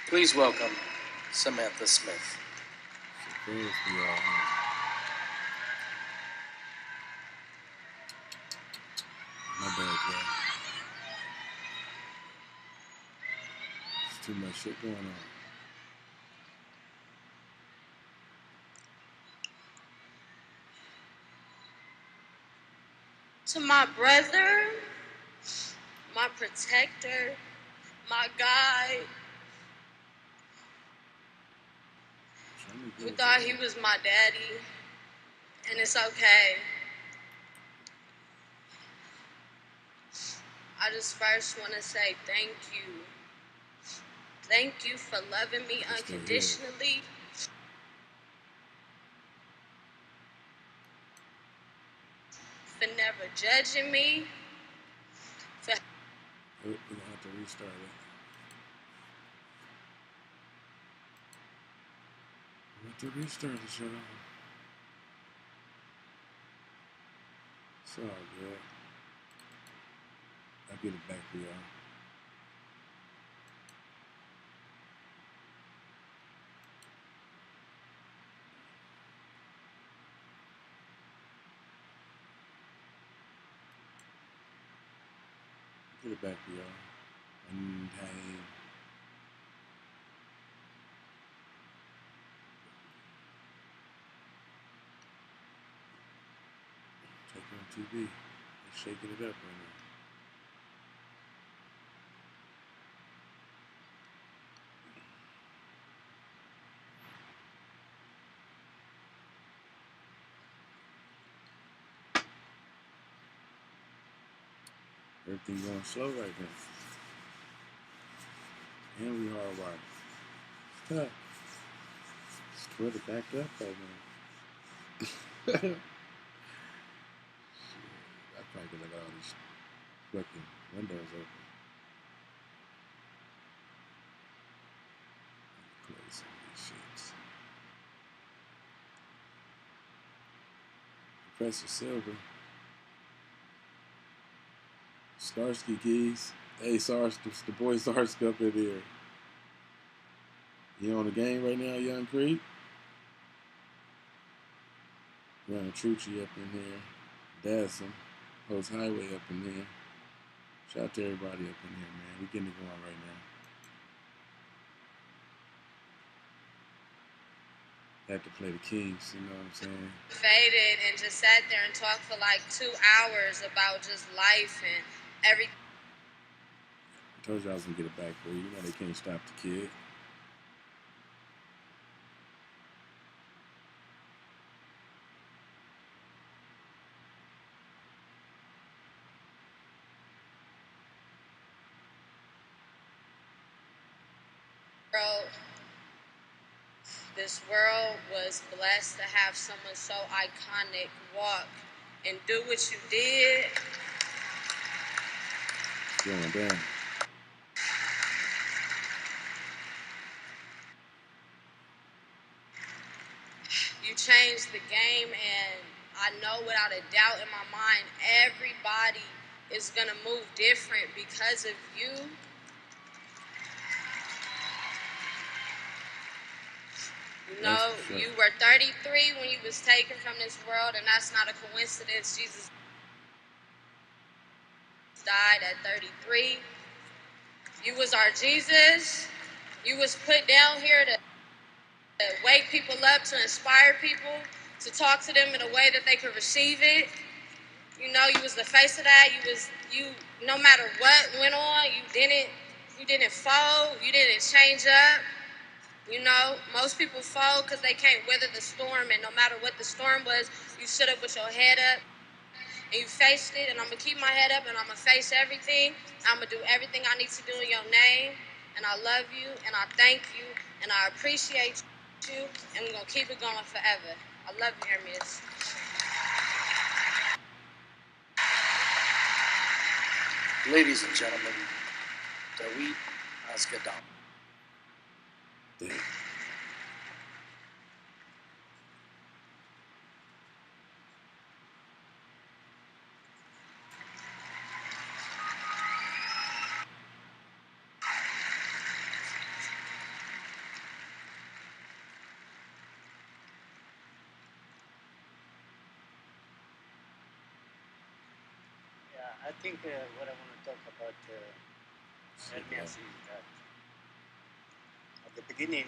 Please welcome Samantha Smith. My bad, bro. There's too much shit going on. To my brother, my protector, my guide, who thought he was my daddy, and it's okay. I just first want to say thank you. Thank you for loving me unconditionally. For never judging me. We're going to have to restart it. We have to restart it, y'all. It's all good. I'll get it back for y'all. Get it back for y'all. And hey. Take on TV. They're shaking it up right now. Everything going slow right now. And we hardwired. Stop. It's Twitter backed up right now. I probably could let all these fucking windows open. Close some of these shits. Professor Silver. Starsky keys. Hey, Sars, the boy Starsky up in here. You on the game right now, Young Creek? Young Trucci up in here. Dassum. Host Highway up in here. Shout out to everybody up in here, man. We getting it going right now. Had to play the Kings, you know what I'm saying? Faded and just sat there and talked for like 2 hours about just life and everything. I told you I was gonna get it back for you. You know they can't stop the kid. This world was blessed to have someone so iconic walk and do what you did. Going down. You changed the game, and I know without a doubt in my mind, everybody is gonna move different because of you. You know, Sure. You were 33 when you was taken from this world, and that's not a coincidence. Jesus died at 33. You was our Jesus. You was put down here to wake people up, to inspire people, to talk to them in a way that they could receive it. You know, you was the face of that. You no matter what went on, you didn't You didn't fold. You didn't change up. You know, most people fold because they can't weather the storm, and no matter what the storm was, you stood up with your head up and you faced it. And I'm gonna keep my head up and I'm gonna face everything. I'm gonna do everything I need to do in your name. And I love you and I thank you and I appreciate you, and we're gonna keep it going forever. I love you, Hermes. Ladies and gentlemen, Dawit Asgadam. Yeah, I think what I want to talk about Hermes is that at the beginning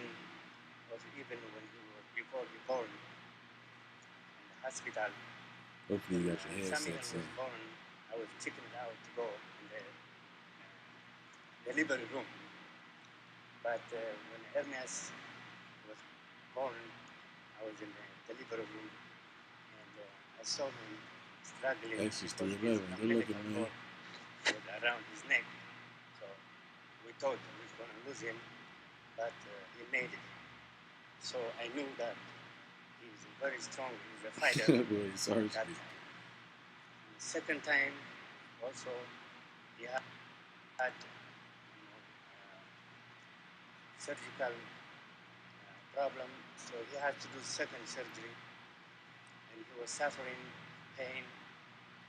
of even when he was before he born in the hospital, Hopefully you got your Samuel headsets was in. born, I was checking it out to go in the delivery room. But when Hermes was born, I was in the delivery room and I saw him struggling Exodus because 3:11. his Good umbilical looking, man. cord was around his neck. So we thought we was going to lose him, but he made it. So I knew that he's very strong. He's a fighter. Boy, sorry. That time. The second time, also, he had surgical problem, so he had to do second surgery, and he was suffering pain.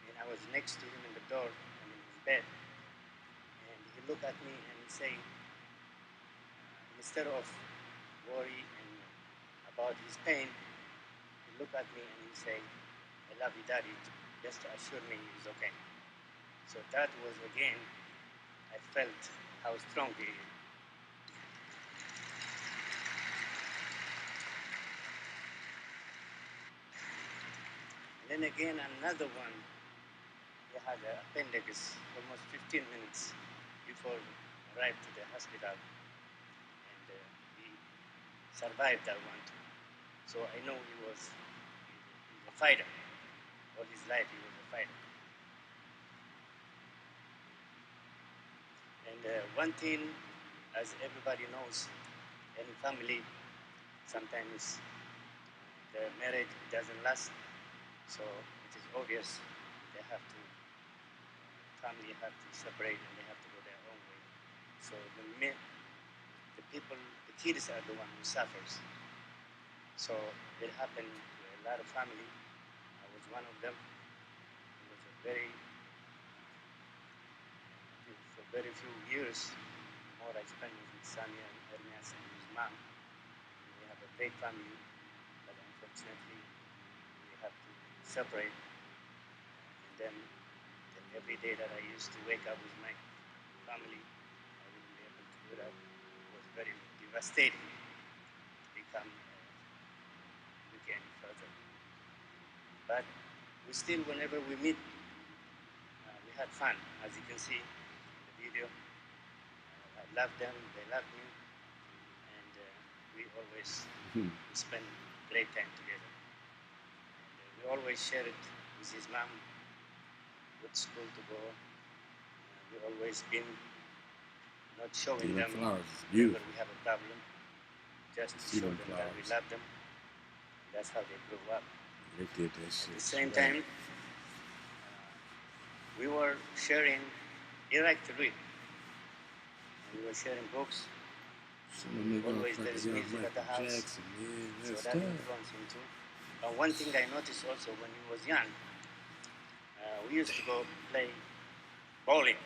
And I was next to him in the door and in his bed, and he looked at me and he said, instead of worry and about his pain, he looked at me and he said, "I love you, Daddy," just to assure me he's okay. So that was again, I felt how strong he is. And then again, another one, he had an appendix almost 15 minutes before he arrived to the hospital. And he survived that one too. So I know he's a fighter. All his life he was a fighter. And one thing, as everybody knows, any family, sometimes the marriage doesn't last. So it is obvious they have to, family have to separate and they have to go their own way. So the people, the kids are the one who suffers. So it happened to a lot of family. I was one of them. It was for very few years, more I spent with Samia and Hermes and his mom. And we have a great family, but unfortunately we have to separate. And then every day that I used to wake up with my family, I wouldn't be able to do that. It was very devastating to become weekend further. But we still, whenever we meet, we had fun, as you can see in the video. I love them, they love me, and we always spend great time together. And we always share it with his mom, what school to go. We always been not showing them whenever we have a problem, just to show them that we love them. That's how they grew up. They did that shit. At the same time, we were sharing, he liked to read. We were sharing books. Always there is music at the house. Jackson, man, so that influenced him too. But one thing I noticed also when he was young, we used to go play bowling.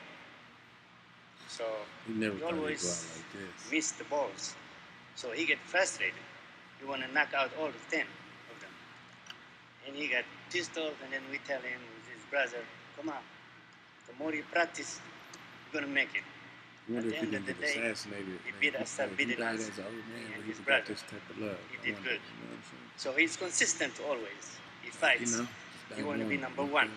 So he always missed the balls. So he get frustrated. He want to knock out all of 10 of them. And he got pissed off, and then we tell him with his brother, come on, the more you practice, you're going to make it. At the end of the day, he beat us, beating us, and his brother, he did good. So he's consistent always. He fights. He want to be number one.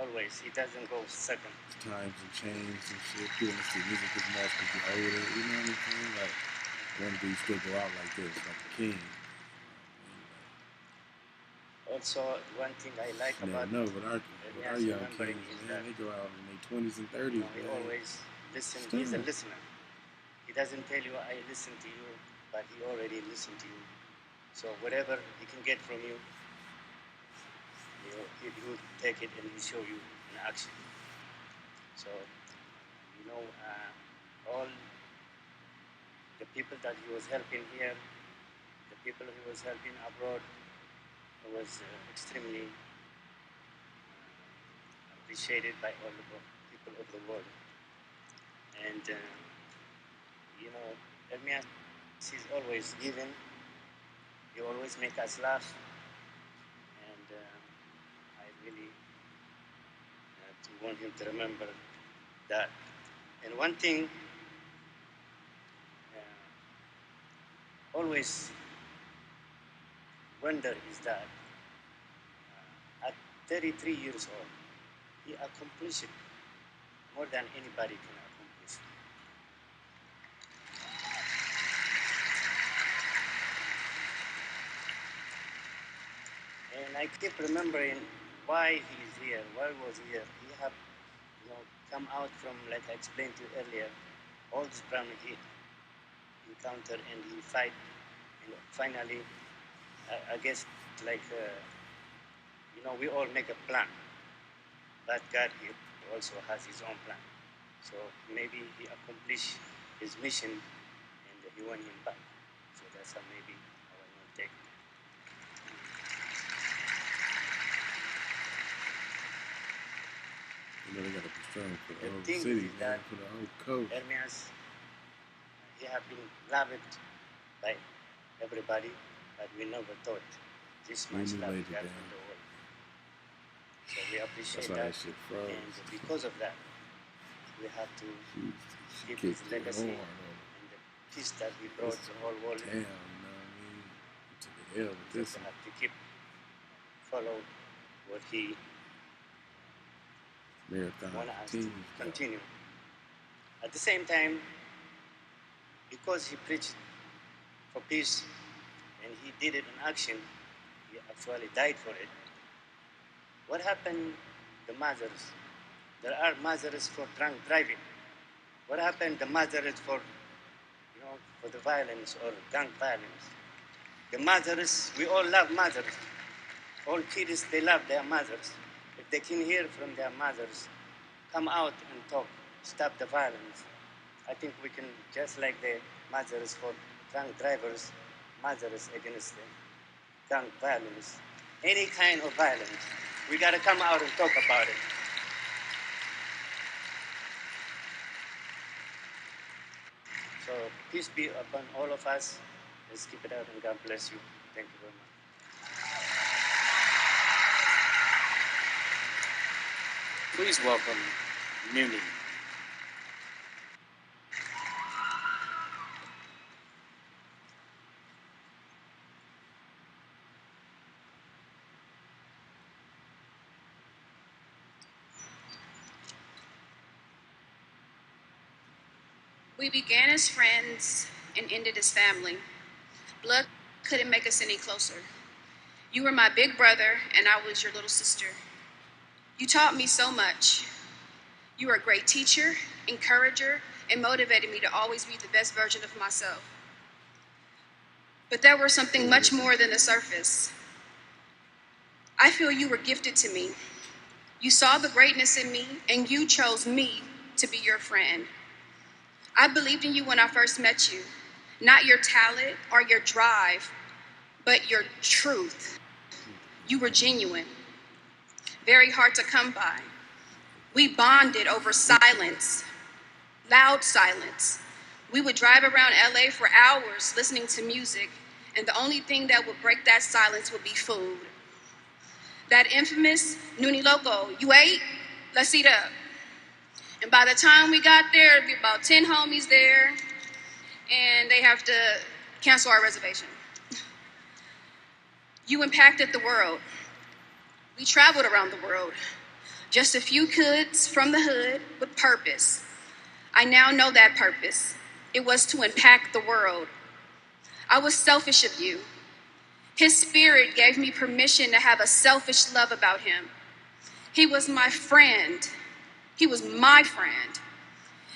always. He doesn't go second. Times have changed and shit. People listen to music as much because you're older. You know what I'm saying? Like, one do you still go out like this, like a king? Also, one thing I like about with our young kings, man, they go out in their 20s and 30s, he man. always listens. He's a listener. He doesn't tell you, I listen to you, but he already listened to you. So whatever he can get from you, he will take it and he'll show you in action. So, all the people that he was helping here, the people he was helping abroad, was extremely appreciated by all the people of the world. And, Ermias is always giving. He always make us laugh. And I really want him to remember that. And one thing, always wonder is that at 33 years old, he accomplished more than anybody can accomplish. And I keep remembering why he is here, why was he here. He have, come out from, like I explained to you earlier, all this problem he encountered and he fight. And finally, I guess, we all make a plan, but God also has his own plan. So maybe he accomplished his mission and he want him back. So that's how maybe I will take it. They got to be strong for the whole city, man, for the whole coast. Ermias, he have been loved by everybody, but we never thought this much love we got from the world. So we appreciate that, and because of that, we have to keep his legacy and the peace that he brought to the whole world. Damn, you know what I mean? To the hell with this. We have to keep follow what he want us to continue. At the same time, because he preached for peace and he did it in action, he actually died for it. What happened to the mothers? There are mothers for drunk driving. What happened to the mothers for, for the violence or gang violence? The mothers, we all love mothers. All kids, they love their mothers. If they can hear from their mothers, come out and talk, stop the violence. I think we can, just like the mothers for drunk drivers, mothers against the gang violence, any kind of violence, we got to come out and talk about it. So peace be upon all of us. Let's keep it out and God bless you. Thank you very much. Please welcome Nuni. We began as friends and ended as family. Blood couldn't make us any closer. You were my big brother and I was your little sister. You taught me so much. You were a great teacher, encourager, and motivated me to always be the best version of myself. But there was something much more than the surface. I feel you were gifted to me. You saw the greatness in me and you chose me to be your friend. I believed in you when I first met you, not your talent or your drive, but your truth. You were genuine, very hard to come by. We bonded over silence, loud silence. We would drive around LA for hours listening to music, and the only thing that would break that silence would be food. That infamous Nuni Loco, you ate? Let's eat up. And by the time we got there, it'd be about 10 homies there, and they have to cancel our reservation. You impacted the world. We traveled around the world. Just a few kids from the hood with purpose. I now know that purpose. It was to impact the world. I was selfish of you. His spirit gave me permission to have a selfish love about him. He was my friend. He was my friend.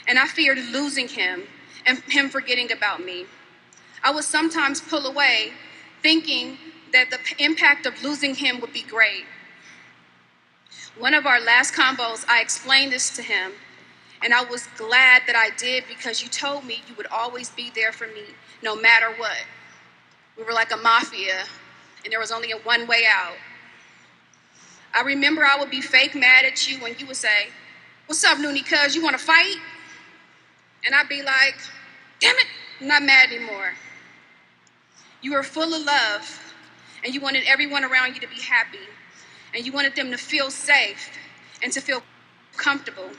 And I feared losing him and him forgetting about me. I would sometimes pull away, thinking that the impact of losing him would be great. One of our last combos, I explained this to him, and I was glad that I did because you told me you would always be there for me, no matter what. We were like a mafia, and there was only a one way out. I remember I would be fake mad at you when you would say, "What's up, Noonie, cuz, you want to fight?" And I'd be like, "Damn it, I'm not mad anymore." You were full of love, and you wanted everyone around you to be happy, and you wanted them to feel safe and to feel comfortable.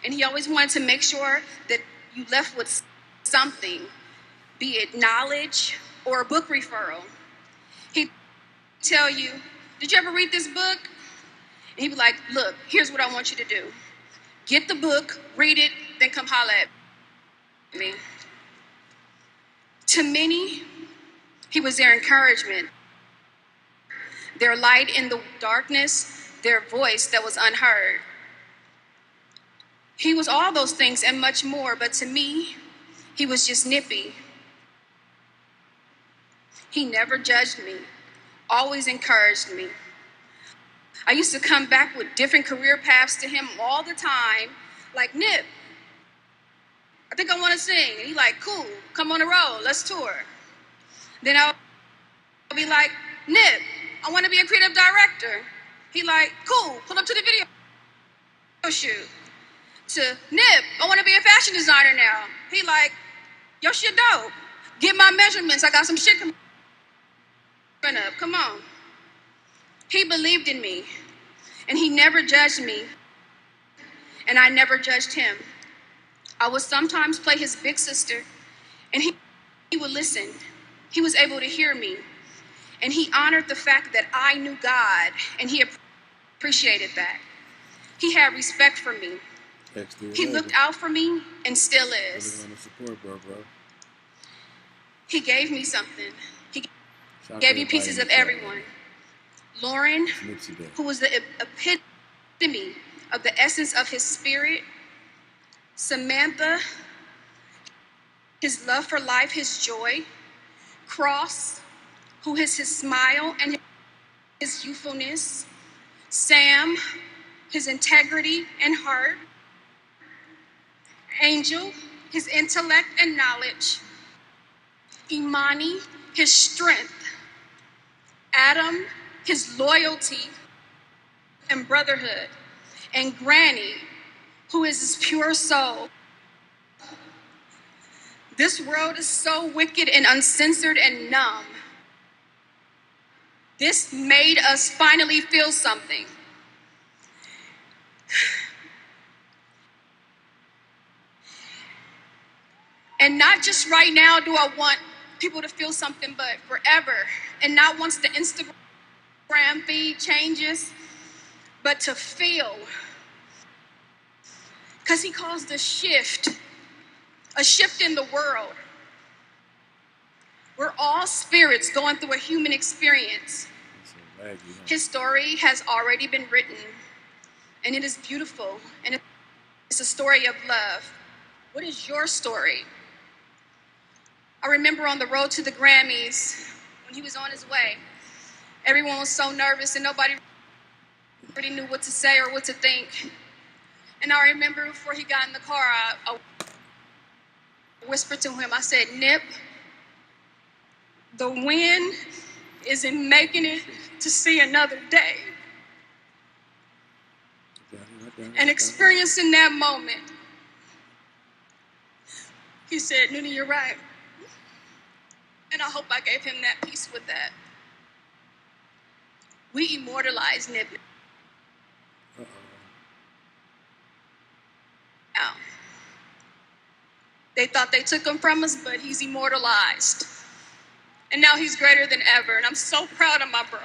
And he always wanted to make sure that you left with something, be it knowledge or a book referral. He'd tell you, "Did you ever read this book?" And he'd be like, "Look, here's what I want you to do. Get the book, read it, then come holler at me." To many, he was their encouragement, their light in the darkness, their voice that was unheard. He was all those things and much more, but to me, he was just Nippy. He never judged me, always encouraged me. I used to come back with different career paths to him all the time, like, "Nip, I think I want to sing." And he like, "Cool, come on the road, let's tour." Then I'll be like, "Nip, I want to be a creative director." He like, "Cool, pull up to the video shoot." To "Nip, I want to be a fashion designer now." He like, "Yo, shit dope. Get my measurements. I got some shit coming up. Come on." He believed in me, and he never judged me, and I never judged him. I would sometimes play his big sister, and he would listen. He was able to hear me, and he honored the fact that I knew God, and he appreciated that. He had respect for me. He looked out for me and still is. He gave me something. He gave me pieces of everyone. Lauren, who was the epitome of the essence of his spirit. Samantha, his love for life, his joy. Cross, who is his smile and his youthfulness. Sam, his integrity and heart. Angel, his intellect and knowledge. Imani, his strength. Adam, his loyalty and brotherhood. And Granny, who is his pure soul. This world is so wicked and uncensored and numb. This made us finally feel something. And not just right now do I want people to feel something, but forever. And not once the Instagram feed changes, but to feel. Because he caused a shift in the world. We're all spirits going through a human experience. His story has already been written, and it is beautiful, and it's a story of love. What is your story? I remember on the road to the Grammys, when he was on his way, everyone was so nervous and nobody really knew what to say or what to think. And I remember before he got in the car, I whispered to him, I said, "Nip, the win is in making it to see another day." And experiencing that moment, he said, "Noonie, you're right." And I hope I gave him that peace with that. We immortalized Nip. Now, they thought they took him from us, but he's immortalized. And now he's greater than ever, and I'm so proud of my bro.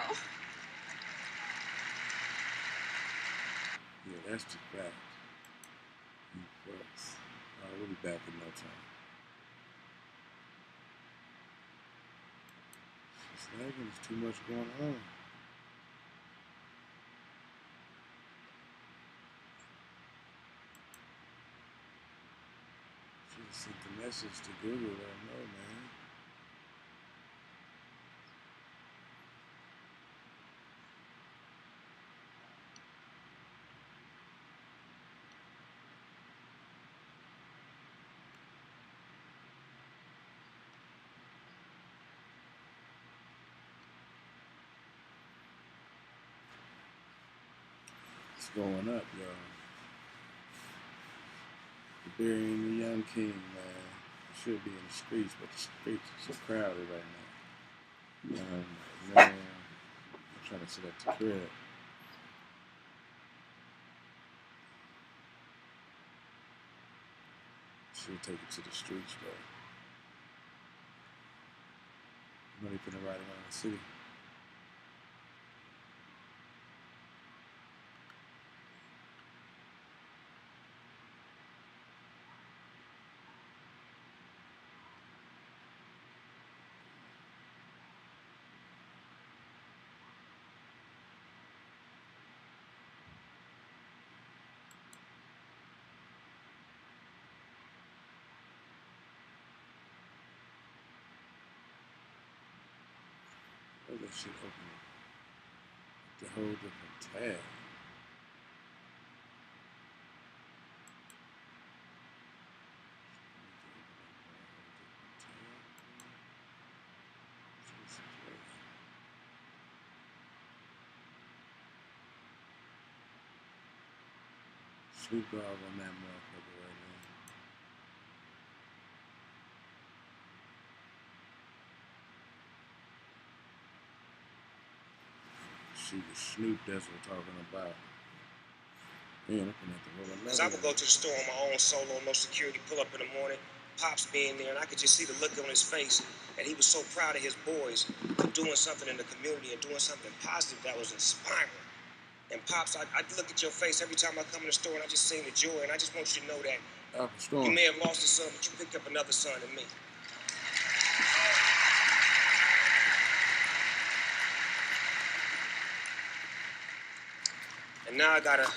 That's the fact. We'll be back in no time. It's lagging. There's too much going on. Should have sent the message to Google. I don't know, man. It's going up, y'all. Burying the young king, man. It should be in the streets, but the streets are so crowded right now. Man, I'm trying to set up the crib. Should take it to the streets, though. I'm only putting it right around the city. Oh, that shit open the whole different tab. Snoop Dogg on that motherfucker right now. See the Snoop, that's what I'm talking about. Man, I'm gonna have to roll another. Because I would go to the store on my own solo, no security, pull up in the morning, Pops being there, and I could just see the look on his face that he was so proud of his boys for doing something in the community and doing something positive that was inspiring. And Pops, I look at your face every time I come in the store and I just see the joy, and I just want you to know that you may have lost a son, but you picked up another son in me. And now I gotta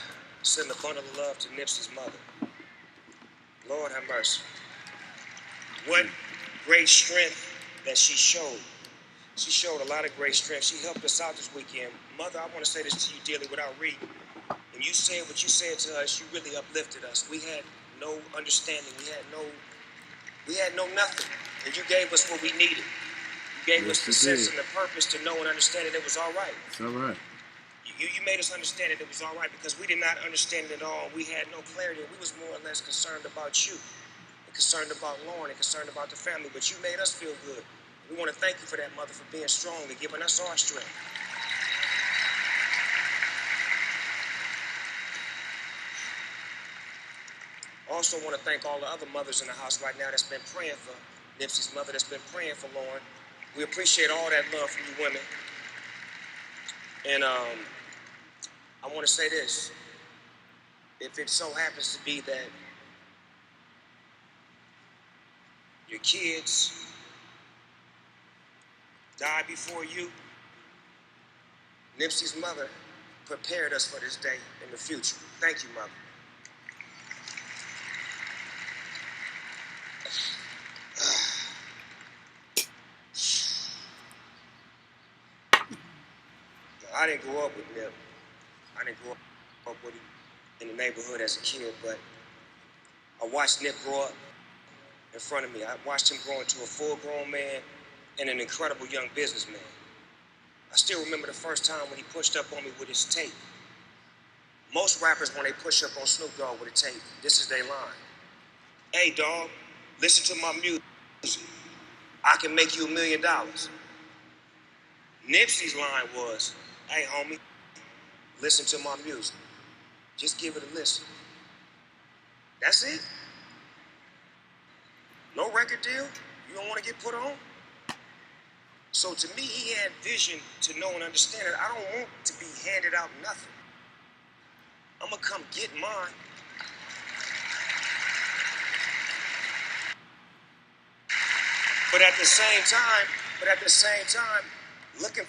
send a bundle of love to Nipsey's mother. Lord have mercy. What great strength that she showed. She showed a lot of great strength. She helped us out this weekend. Mother, I want to say this to you dearly without reading. When you said what you said to us, you really uplifted us. We had no understanding. We had no nothing. And you gave us what we needed. You gave us the sense and the purpose to know and understand that it was all right. It's all right. You made us understand that it was all right because we did not understand it at all. We had no clarity. We was more or less concerned about you, and concerned about Lauren, and concerned about the family. But you made us feel good. We want to thank you for that, Mother, for being strong and giving us our strength. Also want to thank all the other mothers in the house right now that's been praying for Nipsey's mother, that's been praying for Lauren. We appreciate all that love from you women. And I want to say this. If it so happens to be that your kids die before you, Nipsey's mother prepared us for this day in the future. Thank you, Mother. I didn't grow up with Nip. I didn't grow up with him in the neighborhood as a kid, but I watched Nip grow up in front of me. I watched him grow into a full-grown man and an incredible young businessman. I still remember the first time when he pushed up on me with his tape. Most rappers, when they push up on Snoop Dogg with a tape, this is their line. Hey, dog, listen to my music. I can make you $1 million. Nipsey's line was, hey, homie, listen to my music. Just give it a listen. That's it. No record deal? You don't want to get put on? So to me, he had vision to know and understand that I don't want to be handed out nothing. I'm gonna come get mine. But at the same time, looking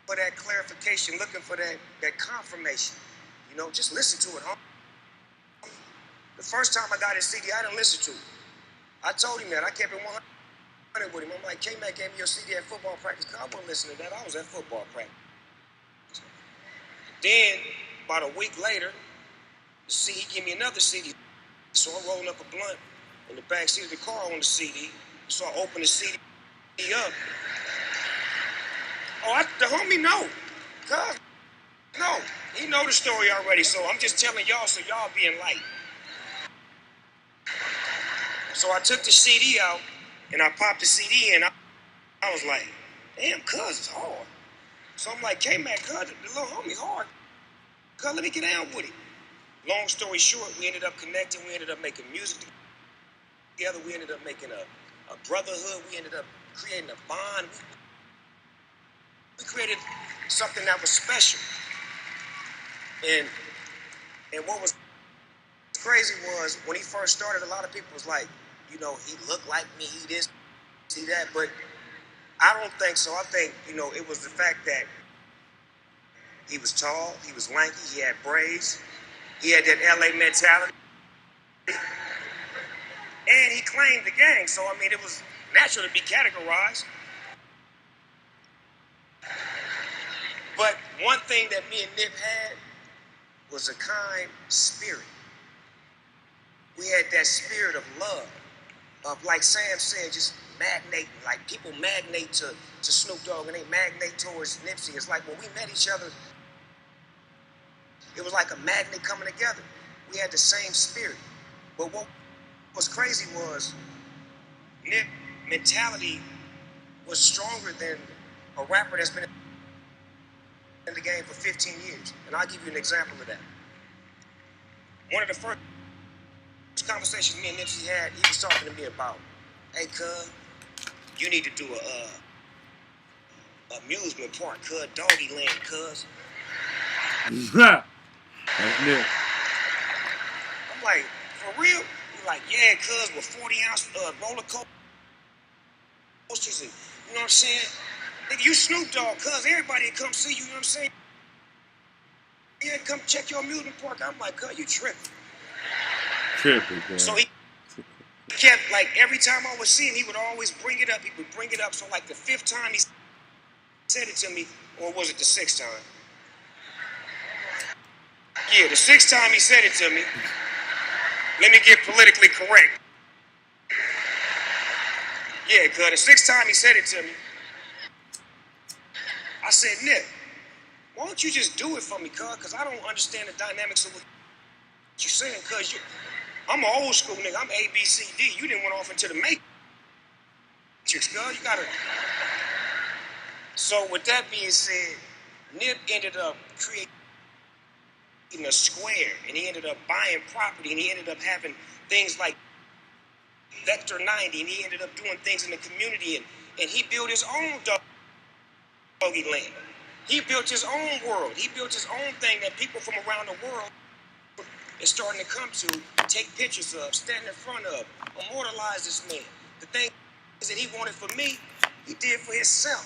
for that clarification, looking for that confirmation. You know, just listen to it, homie. The first time I got his CD, I didn't listen to it. I told him that. I kept it 100 with him. I'm like, K-Mac gave me your CD at football practice. I wasn't listening to that. I was at football practice. Then, about a week later, he gave me another CD. So I'm rolling up a blunt in the back seat of the car on the CD. So I open the CD up. Oh, the homie know. Cuz, no. He know the story already. So I'm just telling y'all so y'all be enlightened. So I took the CD out and I popped the CD in. I was like, damn, cuz it's hard. So I'm like, K-Mac, cuz, the little homie hard. Cuz, let me get down with it. Long story short, we ended up connecting. We ended up making music together. We ended up making a brotherhood. We ended up creating a bond. We created something that was special. And what was crazy was when he first started, a lot of people was like, you know, he looked like me, he this, he that. But I don't think so. I think, you know, it was the fact that he was tall, he was lanky, he had braids, he had that LA mentality, and he claimed the gang. So, I mean, it was natural to be categorized. But one thing that me and Nip had was a kind spirit. We had that spirit of love, of, like Sam said, just magnating, like people magnate to Snoop Dogg and they magnate towards Nipsey. It's like when we met each other, it was like a magnet coming together. We had the same spirit. But what was crazy was Nip mentality was stronger than a rapper that's been in the game for 15 years. And I'll give you an example of that. One of the first conversations me and Nipsey had, he was talking to me about, hey, cuz, you need to do a amusement park, cuz, doggy land, cuz. That's Nip. I'm like, for real? He's like, yeah, cuz, with 40-ounce roller coasters and, you know what I'm saying? Nigga, you Snoop Dogg, cuz, everybody come see you, you know what I'm saying? Yeah, come check your amusement park. I'm like, cuz, you tripping. Tripping, bro. So he kept, like, every time I would see him, he would always bring it up. He would bring it up. So, like, the 5th time he said it to me, or was it the 6th time? Yeah, the 6th time he said it to me. Let me get politically correct. Yeah, cuz, the 6th time he said it to me, I said, Nip, why don't you just do it for me, cuz? Because I don't understand the dynamics of what you're saying, cuz I'm an old school nigga. I'm A, B, C, D. You didn't went off into the matrix, cuz. You gotta. So with that being said, Nip ended up creating a square, and he ended up buying property, and he ended up having things like Vector 90, and he ended up doing things in the community, and he built his own doggy land. He built his own world. He built his own thing that people from around the world is starting to come to, take pictures of, stand in front of, immortalize this man. The thing is that he wanted for me, he did for himself.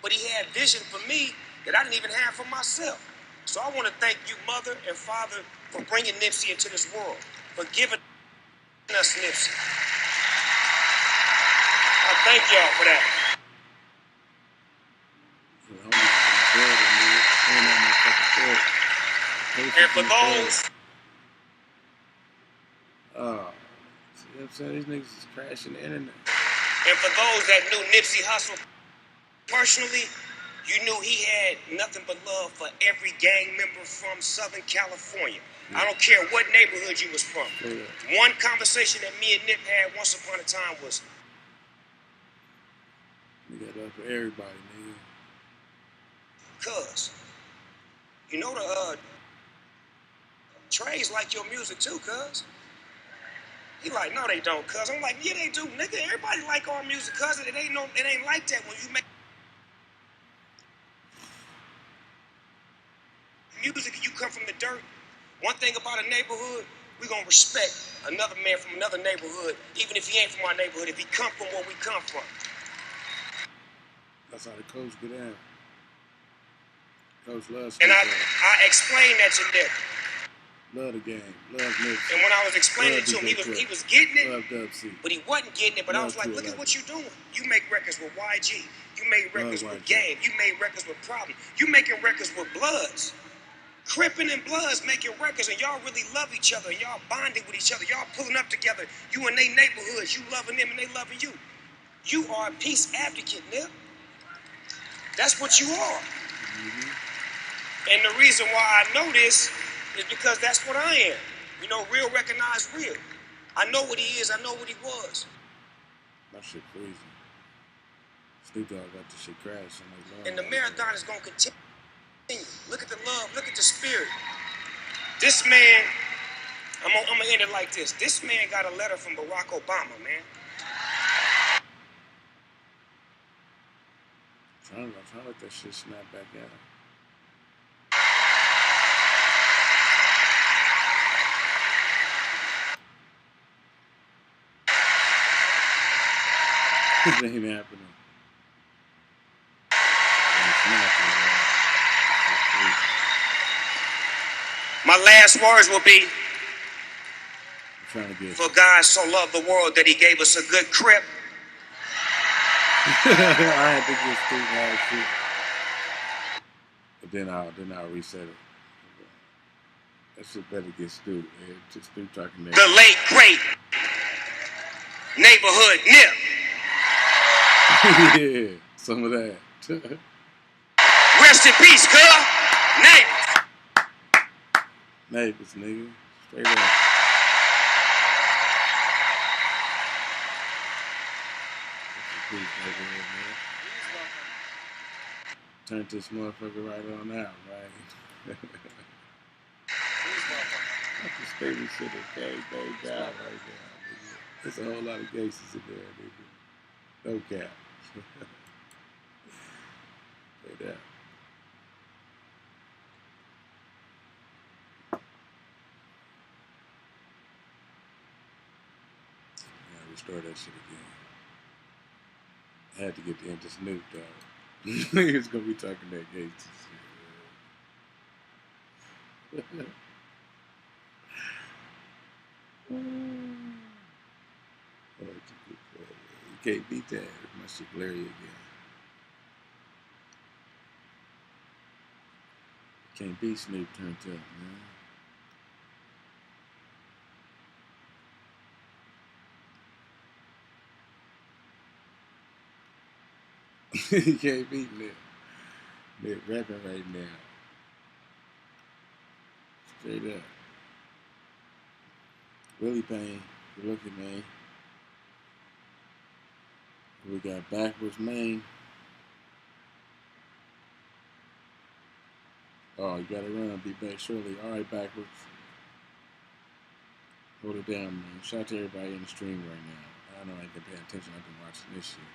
But he had vision for me that I didn't even have for myself. So I want to thank you, mother and father, for bringing Nipsey into this world, for giving us Nipsey. I thank y'all for that. And for those... See what I'm saying? These niggas is crashing the internet. And for those that knew Nipsey Hussle personally, you knew he had nothing but love for every gang member from Southern California. I don't care what neighborhood you was from. One conversation that me and Nip had once upon a time was, we got love for everybody, nigga. cuz, you know the Trays like your music too, cuz. He like, no, they don't, cuz. I'm like, yeah, they do, nigga. Everybody like our music, cuz. It ain't like that when you make music and you come from the dirt, one thing about a neighborhood, we gonna respect another man from another neighborhood, even if he ain't from our neighborhood, if he come from where we come from. That's how the coach get out. Coach loves and I explained that to Nick. Love the game. Love Nipsey. And when I was explaining to him, he was getting it, but he wasn't getting it. But I was like, look at what you're doing. You make records with YG. You made records with Game. You made records with Problem. You making records with Bloods. Crippin' and Bloods making records, and y'all really love each other. And y'all bonding with each other. Y'all pulling up together. You in their neighborhoods. You loving them and they loving you. You are a peace advocate, Nip. That's what you are. And the reason why I know this is because that's what I am. You know, real recognize real. I know what he is. I know what he was. That shit crazy. Snoop Dogg got the shit crashed. And the marathon is going to continue. Look at the love. Look at the spirit. This man, I'm going to end it like this. This man got a letter from Barack Obama, man. I'm trying to let that shit snap back out. It ain't happening. My last words will be, for God so loved the world that he gave us a good crib. I had to get Stu last shit. But then I'll reset it. That shit better get Stu, man. Just Stu talking there. The late great neighborhood Nip. Yeah, some of that. Rest in peace, girl. Neighbors. Neighbors, nigga. Straight up. Rest in peace, neighborhood, man. Turn this motherfucker right on out, right? That's the favorite shit of gay guy right now, nigga. There's a whole lot of gangsters in there, nigga. No cap. Straight up. Restore that shit again. I had to get the end of Snoop Dogg. He was gonna be talking that gangster shit. Oh, you can't beat that. My shit blurry again. Can't beat Snoop turned up, man. You can't beat Nip. Nip rapping right now. Straight up. Willie Payne, good looking, man. We got Backwards Maine. Oh, you gotta run, be back shortly. Alright, Backwards. Hold it down, man. Shout out to everybody in the stream right now. I know I ain't been paying attention. I've been watching this shit.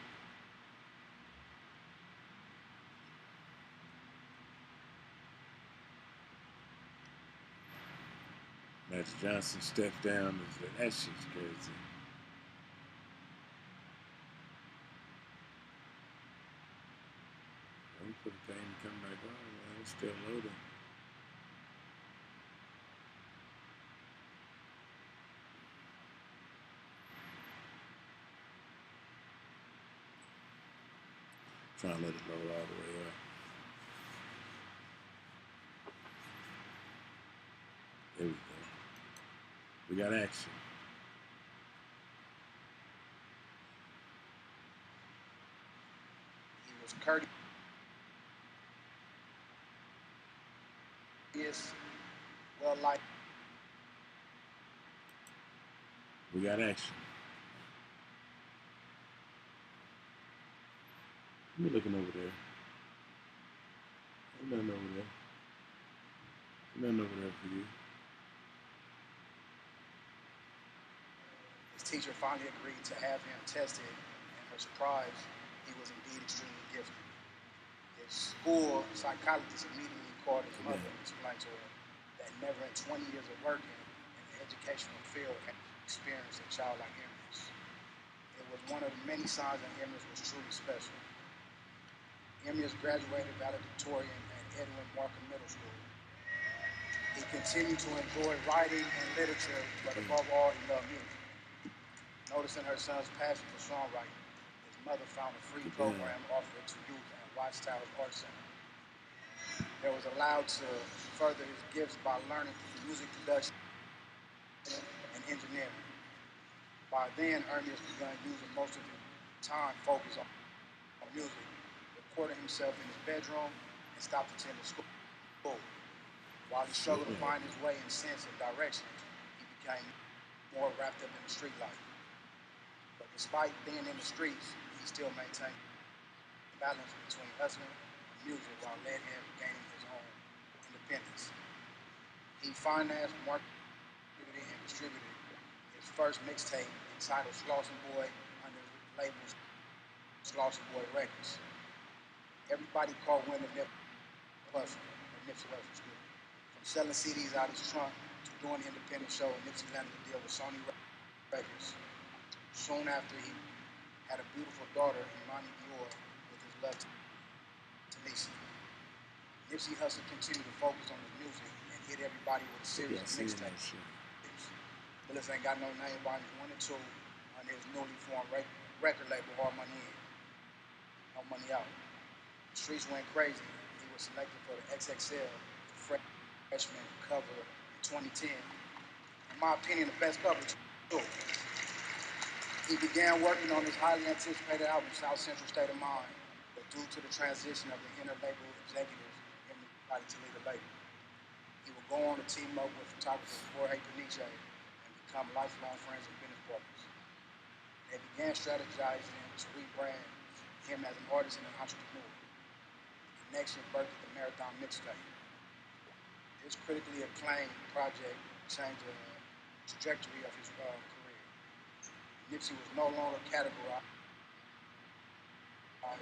Magic Johnson stepped down. That shit's crazy. I'm put the thing to come back on, man. It's still loading. Trying to let it load all the way up. There we go. We got action. He was courteous, well liked. We got action. You're looking over there. Ain't nothing over there. Ain't nothing over there for you. His teacher finally agreed to have him tested, and her surprise, he was indeed extremely gifted. His school psychologist immediately called his mother and explained to her that never in 20 years of working in the educational field had experienced a child like Emmys. It was one of the many signs that Emmys was truly special. Emmys graduated valedictorian at Edwin Markham Middle School. He continued to enjoy writing and literature, but above all, he loved music. Noticing her son's passion for songwriting, his mother found a free program offered to youth at Watchtower's Art Center. They was allowed to further his gifts by learning music production and engineering. By then, Ernest began using most of his time focused on music, recording himself in his bedroom, and stopped attending school. While he struggled to find his way in sense and direction, he became more wrapped up in the street life. But despite being in the streets, he still maintained balance between hustling and music while letting him gaining his own independence. He financed, marketed, and distributed his first mixtape entitled Slauson Boy under the label Slauson Boy Records. Everybody called wind of Nipsey Hussle. From selling CDs out his trunk to doing the independent show, Nipsey landed a deal with Sony Records. Soon after, he had a beautiful daughter, Imani Dior, with his love to Nipsey. Nipsey Hussle continued to focus on his music and hit everybody with a series of mixtapes. The list ain't got no name, volumes 1 and 2 under his newly formed record label, All Money In, No Money Out. The streets went crazy. He was selected for the XXL freshman cover in 2010. In my opinion, the best cover too. He began working on his highly anticipated album, South Central State of Mind, but due to the transition of the inter-label executives, he decided to leave the label. He would go on to team up with photographer Jorge Peniche and become lifelong friends and business partners. They began strategizing to rebrand him as an artist and an entrepreneur. The connection birthed the Marathon Mixtape. This critically acclaimed project changed the trajectory of his career. Nipsey was no longer categorized as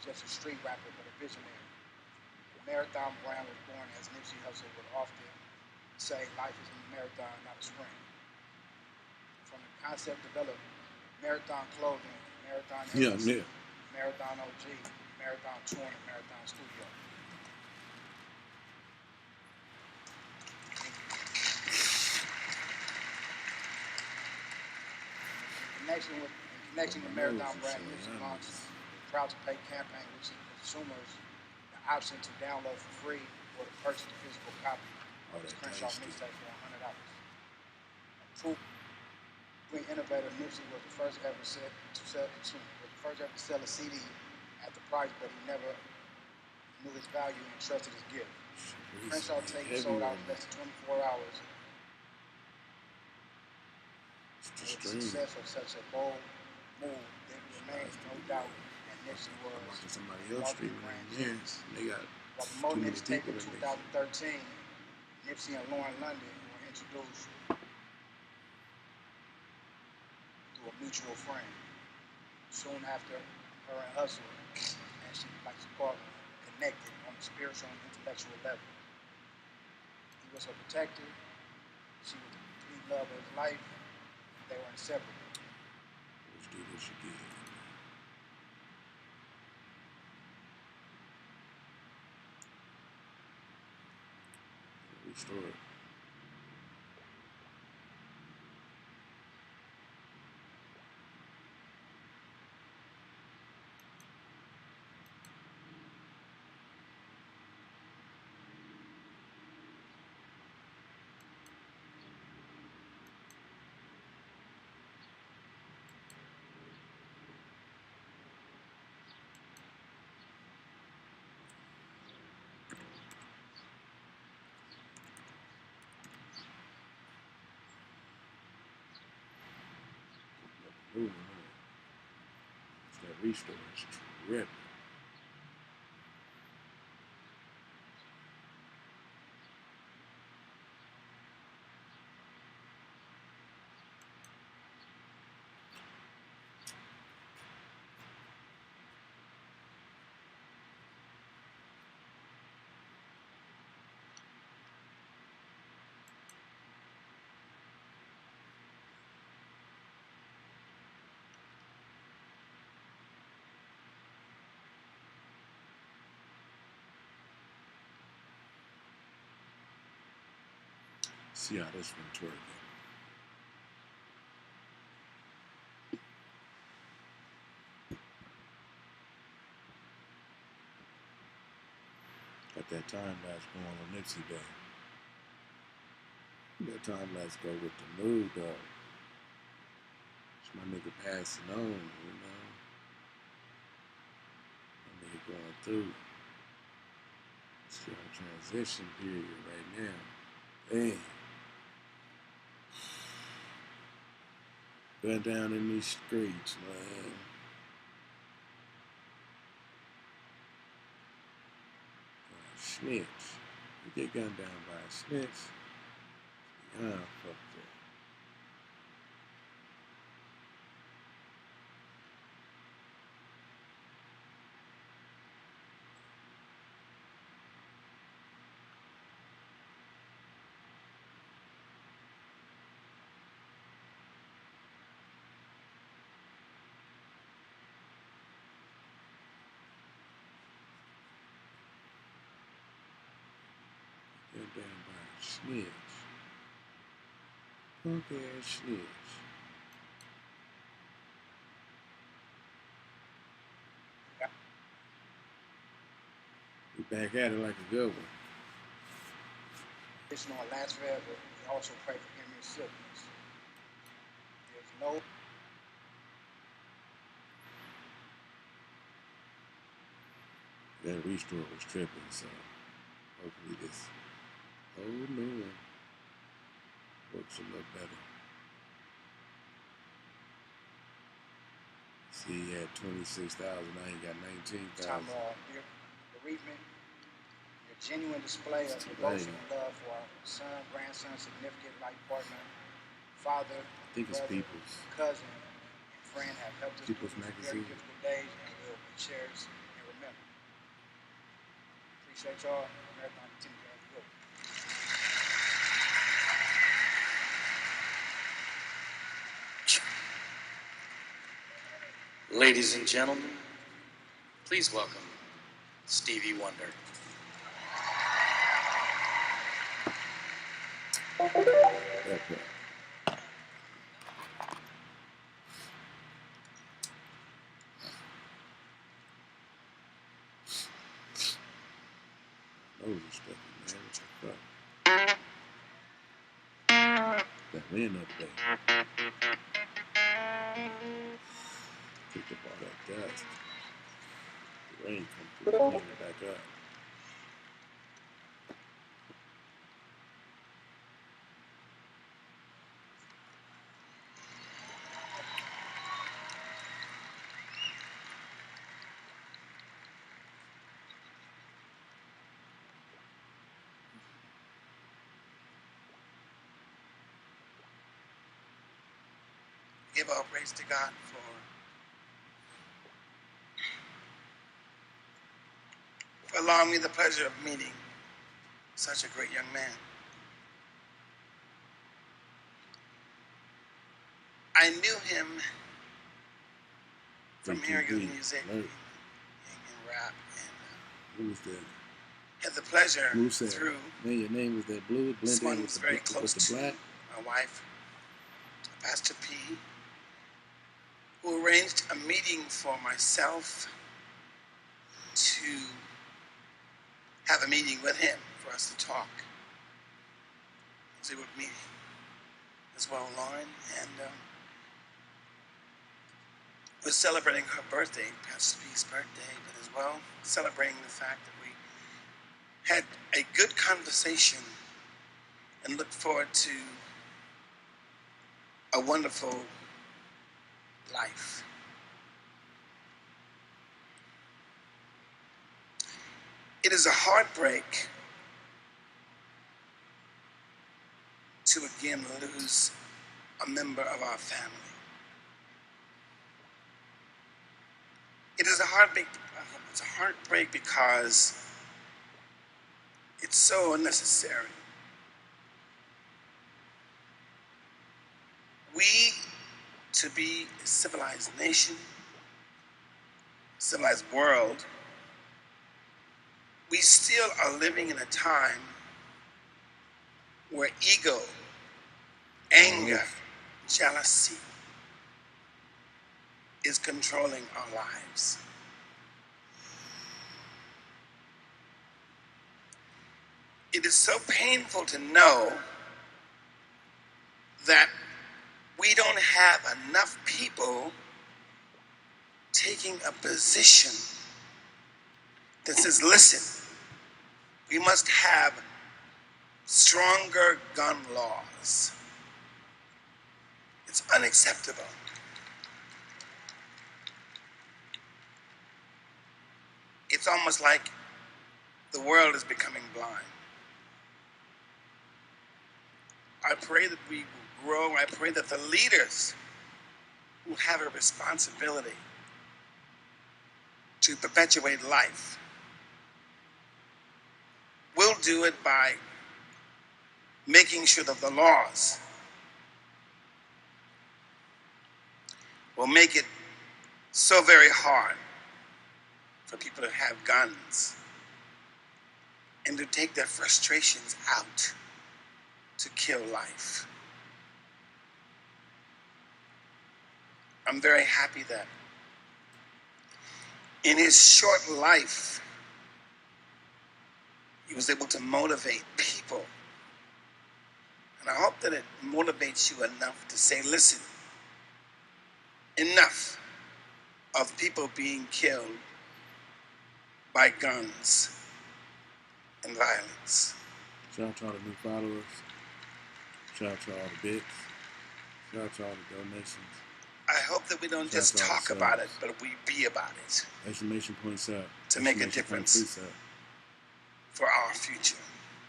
just a street rapper, but a visionary. The Marathon brand was born as Nipsey Hussle would often say, life is a marathon, not a sprint. From the concept developed, Marathon Clothing, Marathon Agency, Marathon OG, Marathon Touring, and Marathon Studio. In connection with Marathon brand, Nipsey launched the Proud to Pay campaign, which gives consumers the option to download for free or to purchase a physical copy of his Crenshaw mixtape for $100. Proven innovator, Nipsey was the first ever to sell a CD at the price, but he never knew his value and trusted his gift. Crenshaw tape sold out in less than 24 hours. With the success of such a bold move, there remains no doubt that Nipsey was somebody else streaming there. They got while promoting his tape in 2013, Nipsey and Lauren London were introduced to a mutual friend. Soon after, her and Hussle, as she likes to call him, connected on a spiritual and intellectual level. He was her protector. She was the complete love of his life. They were inseparable. Let's do this again. Restore it. Moving on. It's that restore. It's tripping. See how this one twerking. Got that time lapse going on Nipsey Day. That time lapse go with the mood though. It's my nigga passing on, you know. My nigga going through. Still in transition period right now. Damn. Been down in these streets, man. Snitch. You get gunned down by a snitch. Yeah, fuck that. Gunned down by a snitch. Punk ass snitch. We back at it like a good one. It's not last forever. We also pray for him and his siblings. There's no. That restore was tripping, so hopefully this whole new one works a little better. See, he had 26,000, now he got 19,000. Time your bereavement, your genuine display of devotion and love for our son, grandson, significant life partner, father, brother, cousin, and friend have helped us People's through Magazine. very difficult days and will be cherished and remembered. Appreciate y'all. Marathon continue to have a good one. Ladies and gentlemen, please welcome Stevie Wonder. Okay. Nose is stuffy, man. What the fuck? That wind up there. Picked up all that dust. The rain come through, clean it back up. Give all praise to God for allowing me the pleasure of meeting such a great young man. I knew him from hearing his music and rap, and had the pleasure through man, your name was that blue, someone who's very close to my wife, Pastor P, who arranged a meeting for myself to have a meeting with him for us to talk. It was a good meeting as well, Lauren, and was celebrating her birthday, Pastor P's birthday, but as well celebrating the fact that we had a good conversation and look forward to a wonderful life. It is a heartbreak to again lose a member of our family. It is a heartbreak. It's a heartbreak because it's so unnecessary. We, to be a civilized nation, civilized world, we still are living in a time where ego, anger, jealousy is controlling our lives. It is so painful to know that we don't have enough people taking a position that says, listen, we must have stronger gun laws. It's unacceptable. It's almost like the world is becoming blind. I pray that we will grow. I pray that the leaders who have a responsibility to perpetuate life will do it by making sure that the laws will make it so very hard for people to have guns and to take their frustrations out to kill life. I'm very happy that in his short life, he was able to motivate people. And I hope that it motivates you enough to say, listen, enough of people being killed by guns and violence. Shout out to all the new followers. Shout out to all the bits. Shout out to all the donations. I hope that we don't just talk about it, but we be about it. Exclamation point sub. To make a difference for our future.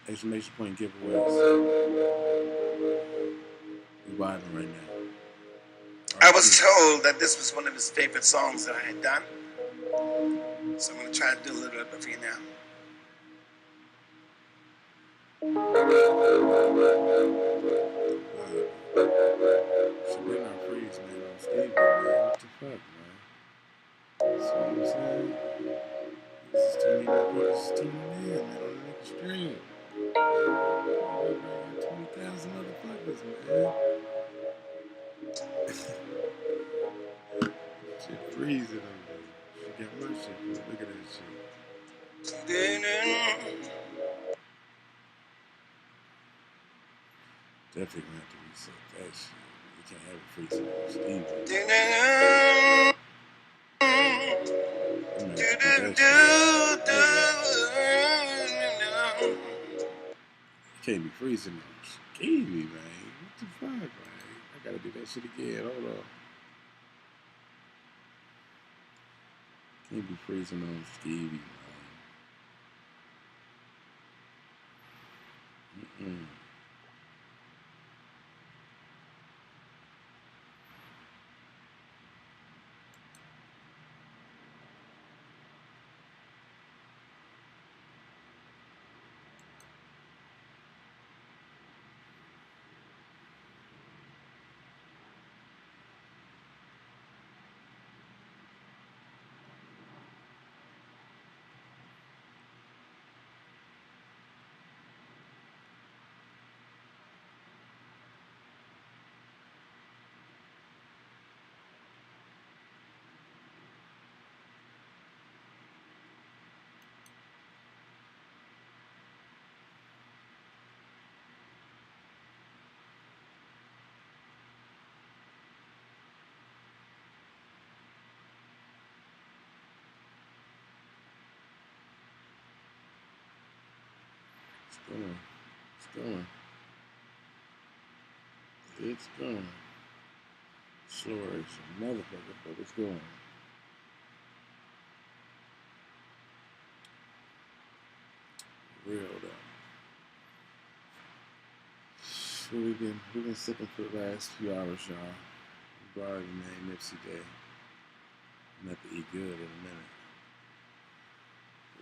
Exclamation point giveaways. We're vibing right now. I was told that this was one of his favorite songs that I had done. So I'm going to try to do a little bit of it for you now. She better not freeze, man, on Stevie, man. What the fuck, man? See what I'm saying? This is tuning in, man, on the next stream. 20,000 motherfuckers, man. Shit freezing on me. She got my shit, man. Look at that shit. Definitely gonna have to reset that shit. We can't have it freezing on Stevie. I'm gonna have to do that shit. You can't be freezing on Stevie, man. What the fuck, man? I gotta do that shit again. Hold on. Can't be freezing on Stevie, man. It's going. Celabration, motherfucker, but it's going. Real though. So we've been sipping for the last few hours, y'all. We already named Nipsey Day. I'm about to eat good in a minute.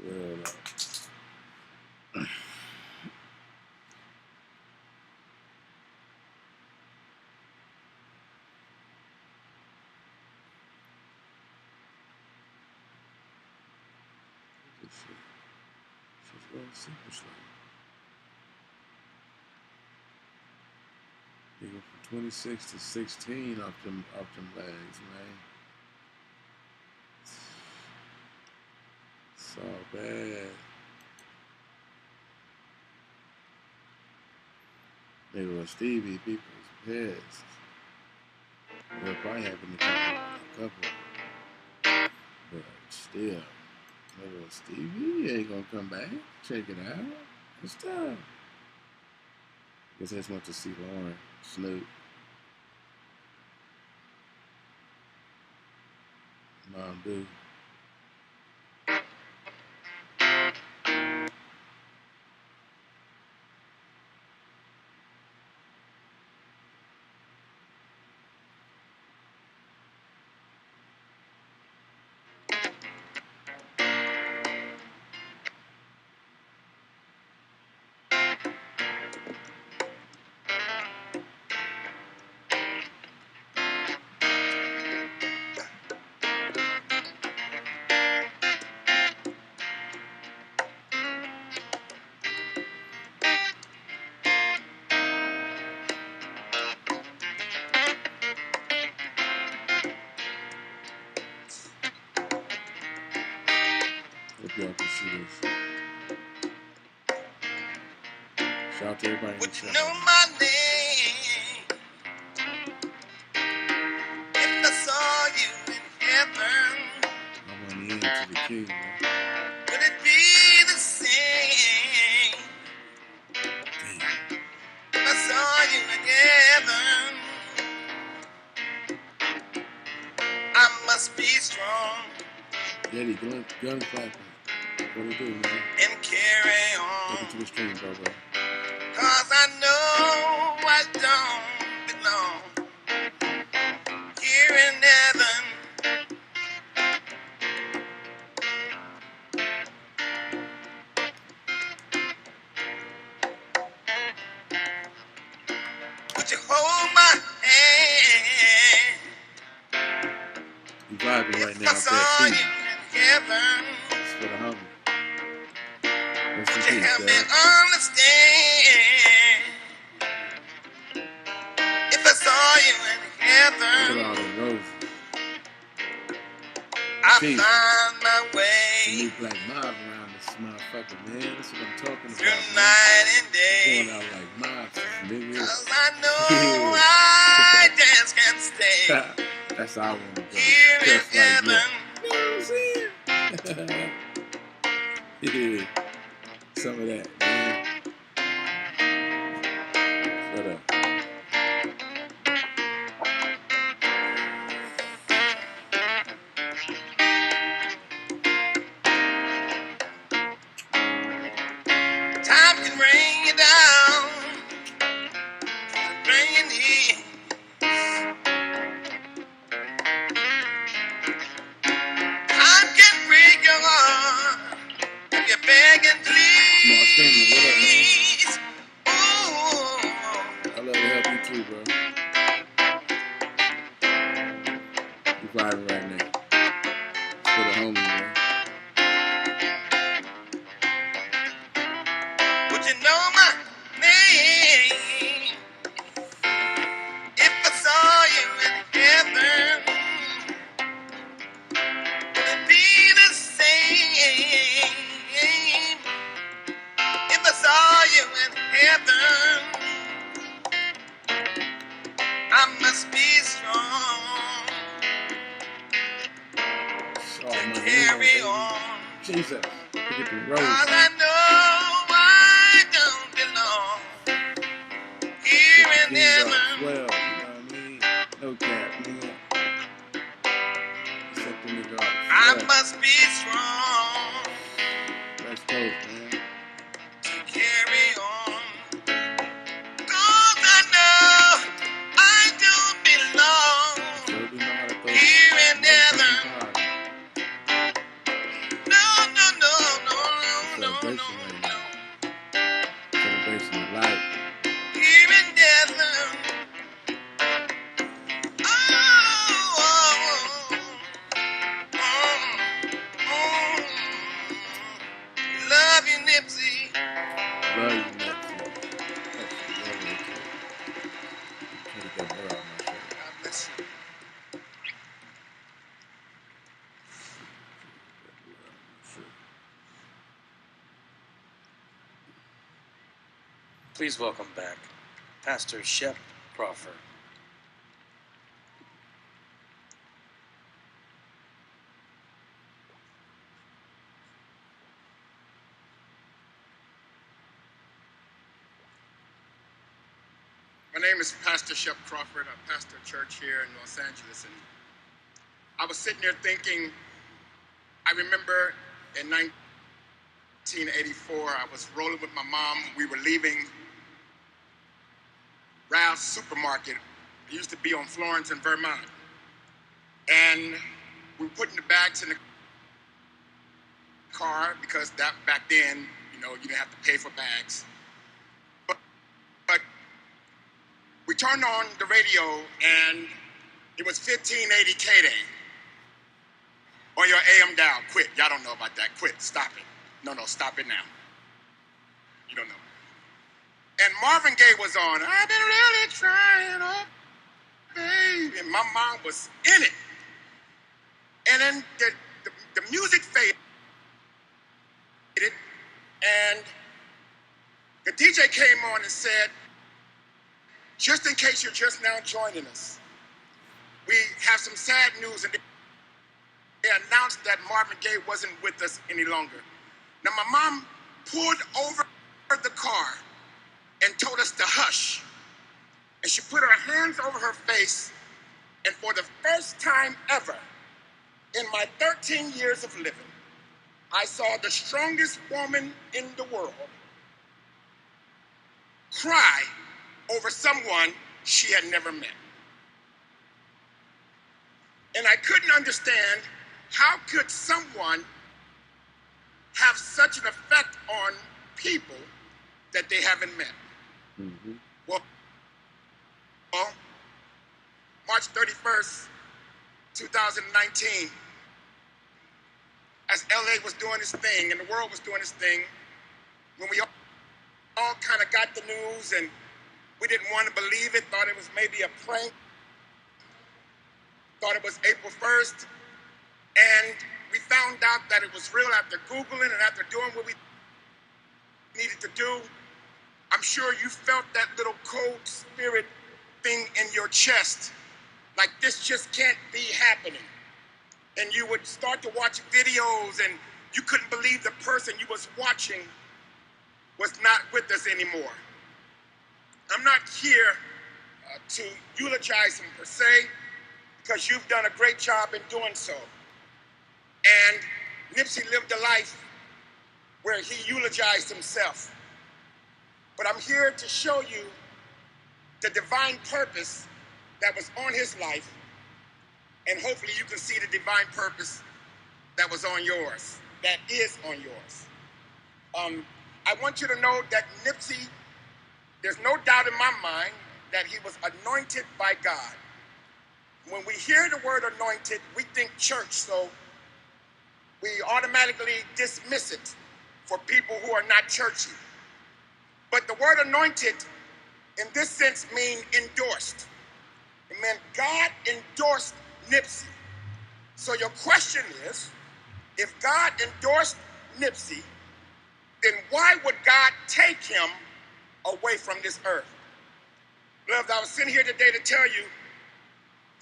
Real though. She's going super slow. They go from 26 to 16 off them legs, man. So bad. They were Stevie, people was pissed. They'll probably happen a couple. But still, they were Stevie ain't gonna come back. Check it out. It's tough. Guess I just went to see Lauren, Snoop. Mom do. Hope y'all can see this. Shout out to everybody in the chat. Would you know my name if I saw you in heaven? I'm on the end to the king, man. Would it be the same if I saw you in heaven? I must be strong. Daddy, gun clapping. What do, man? And carry on. Welcome to the stream, bro. 'Cause I know I don't belong here in heaven. Would you hold my hand? You vibing right now If I up saw there, you Steve. in heaven, It's for the homie. Rest would in you peace, help me dad. understand? If I saw you in Look at heaven, all the roses. I Peace. find my The way new black mob around this motherfucker, man. That's what I'm talking through about, man. night and day. Going out like mobsters, nigga. 'Cause I know I just can't stay That's how I want to go. here in Just like heaven. that. You know what I'm saying? Yeah. Some of that, man. Shut up. Time can bring you down, bring you near. Time can break your heart if you beg and Small Spaniel, what up, man? please. Ooh, I love to help you too, bro. You vibing right now. It's for the homie, man. would you know my name if I saw you in heaven? Would it be the same if I saw you in heaven? I must be strong Oh, to my carry God, on. Jesus. Look at the 'Cause roses. I know I don't belong here in King Dog heaven. 12, you know what I mean? No cap, nigga. Set the nigga off. I Yeah. must be strong West Coast, man. to carry on. 'Cause I know I don't belong Sure do know how to throw here in heaven. party. No, no, no, no, no, no, Celebration no, right no. now. Celebration of life. Here in heaven. Love you, Nipsey. Love you, Nipsey. Please welcome back Pastor Shep Crawford. My name is Pastor Shep Crawford. I pastor a church here in Los Angeles, and I was sitting there thinking, I remember in 1984, I was rolling with my mom. We were leaving Ralph's Supermarket. It used to be on Florence and Vermont. And we were putting the bags in the car because that back then, you didn't have to pay for bags. But we turned on the radio and it was 1580 K-Day on your AM dial. Quit. Y'all don't know about that. Quit. Stop it. No, stop it now. You don't know. And Marvin Gaye was on. I've been really trying, oh, baby. And my mom was in it. And then the music faded. And the DJ came on and said, just in case you're just now joining us, we have some sad news. And they announced that Marvin Gaye wasn't with us any longer. Now, my mom pulled over the car and told us to hush. And she put her hands over her face. And for the first time ever in my 13 years of living, I saw the strongest woman in the world cry over someone she had never met. And I couldn't understand, how could someone have such an effect on people that they haven't met? Mm-hmm. Well, March 31st, 2019, as LA was doing its thing and the world was doing its thing, when we all kind of got the news and we didn't want to believe it, thought it was maybe a prank, thought it was April 1st, and we found out that it was real after Googling and after doing what we needed to do. I'm sure you felt that little cold spirit thing in your chest, like this just can't be happening. And you would start to watch videos and you couldn't believe the person you was watching was not with us anymore. I'm not here to eulogize him per se, because you've done a great job in doing so. And Nipsey lived a life where he eulogized himself. But I'm here to show you the divine purpose that was on his life, and hopefully you can see the divine purpose that was on yours, that is on yours. I want you to know that Nipsey, there's no doubt in my mind that he was anointed by God. When we hear the word anointed, we think church, so we automatically dismiss it for people who are not churchy. But the word anointed in this sense means endorsed. It meant God endorsed Nipsey. So your question is, if God endorsed Nipsey, then why would God take him away from this earth? Beloved, I was sitting here today to tell you,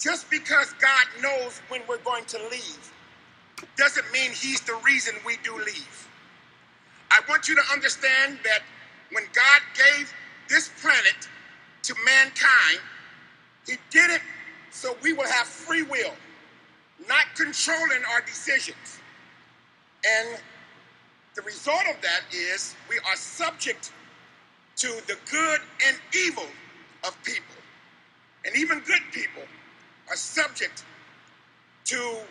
just because God knows when we're going to leave, doesn't mean he's the reason we do leave. I want you to understand that when God gave this planet to mankind, he did it so we will have free will, not controlling our decisions. And the result of that is we are subject to the good and evil of people. And even good people are subject to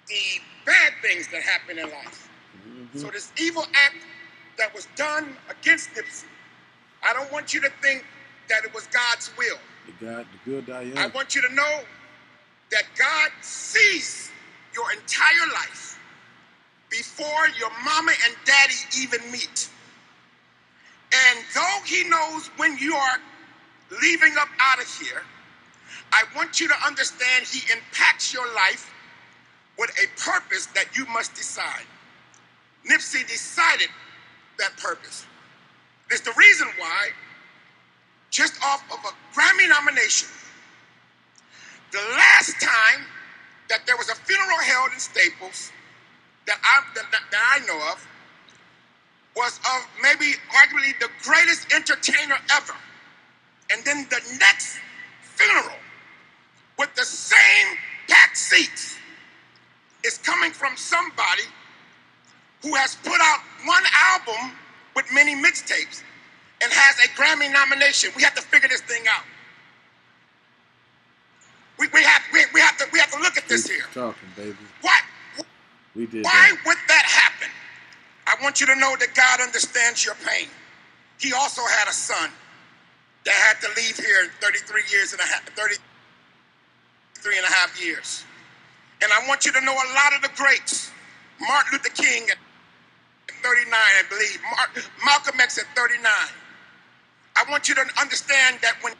the bad things that happen in life. Mm-hmm. So this evil act that was done against Nipsey, I don't want you to think that it was God's will. The good die young. I want you to know that God sees your entire life before your mama and daddy even meet. And though he knows when you are leaving up out of here, I want you to understand he impacts your life with a purpose that you must decide. Nipsey decided that purpose. is the reason why, just off of a Grammy nomination, the last time that there was a funeral held in Staples that I know of was of maybe arguably the greatest entertainer ever. And then the next funeral with the same packed seats is coming from somebody who has put out one album with many mixtapes and has a Grammy nomination. We have to figure this thing out. We have to look at this here. Talking, baby. Why would that happen? I want you to know that God understands your pain. He also had a son that had to leave here in 33 and a half years. And I want you to know a lot of the greats. Martin Luther King at 39, I believe. Malcolm X at 39. I want you to understand that when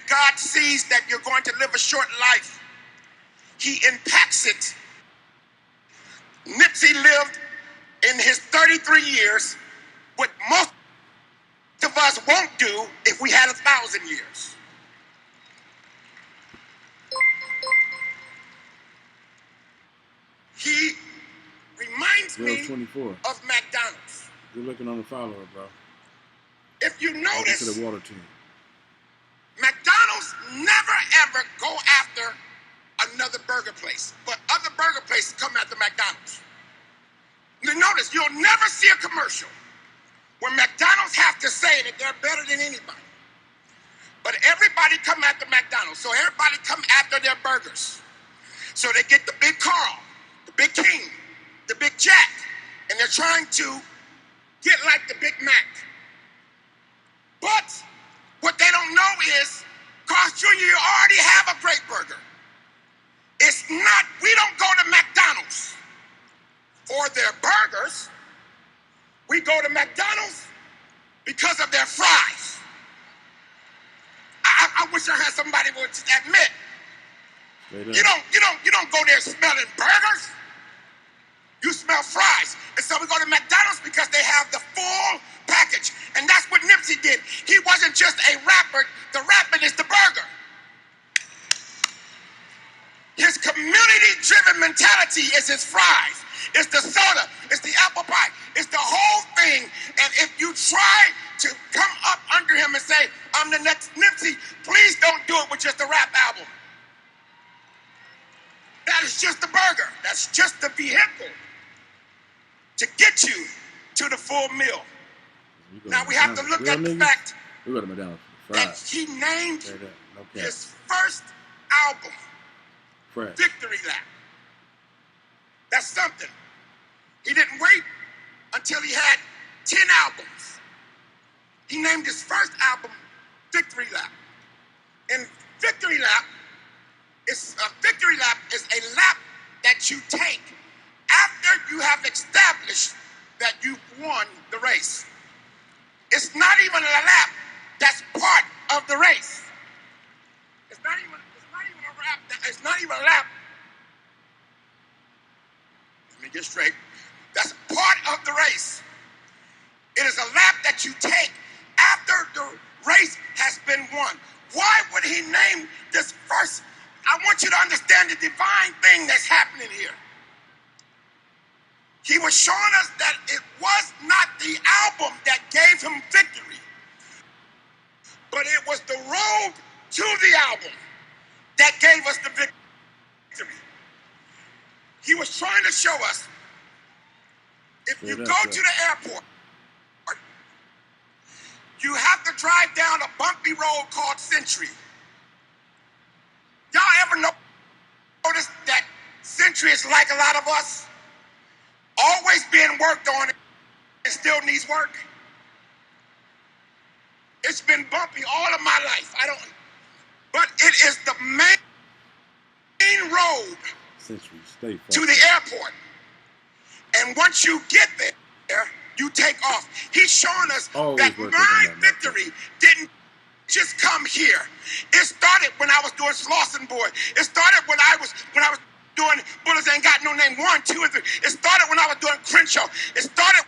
God sees that you're going to live a short life, he impacts it. Nipsey lived in his 33 years what most of us won't do if we had 1,000 years. He reminds me 24. of McDonald's. You're looking on the follower, bro. If you notice, to the water team. McDonald's never ever go after another burger place, but other burger places come after McDonald's. You notice you'll never see a commercial where McDonald's have to say that they're better than anybody. But everybody come after McDonald's, so everybody come after their burgers. So they get the Big Carl, the Big King, the Big Jack, and they're trying to get like the Big Mac. But what they don't know is, Carl's Jr., you already have a great burger. It's not, we don't go to McDonald's for their burgers. We go to McDonald's because of their fries. I wish I had somebody who would admit. You don't go there smelling burgers. You smell fries. And so we go to McDonald's because they have the full package. And that's what Nipsey did. He wasn't just a rapper. The rapping is the burger. His community-driven mentality is his fries. It's the soda. It's the apple pie. It's the whole thing. And if you try to come up under him and say, I'm the next Nipsey, please don't do it with just a rap album. That is just the burger. That's just the vehicle to get you to the full meal. Now we have to look at the fact that he named his first album Victory Lap. That's something. He didn't wait until he had 10 albums. He named his first album Victory Lap. And Victory Lap is a lap that you take after you have established that you've won the race. It's not even a lap that's part of the race. It's not even a lap. Let me get straight. That's part of the race. It is a lap that you take after the race has been won. Why would he name this first? I want you to understand the divine thing that's happening here. He was showing us that it was not the album that gave him victory, but it was the road to the album that gave us the victory. He was trying to show us, if you go to the airport, you have to drive down a bumpy road called Century. Y'all ever notice that Century is like a lot of us? Always being worked on and still needs work. It's been bumpy all of my life. But it is the main road to the airport. And once you get there, you take off. He's showing us that my victory didn't just come here. It started when I was doing Slauson Boy. It started when I was doing Bullets Ain't Got No Name 1, 2, and 3. It started when I was doing Crenshaw. It started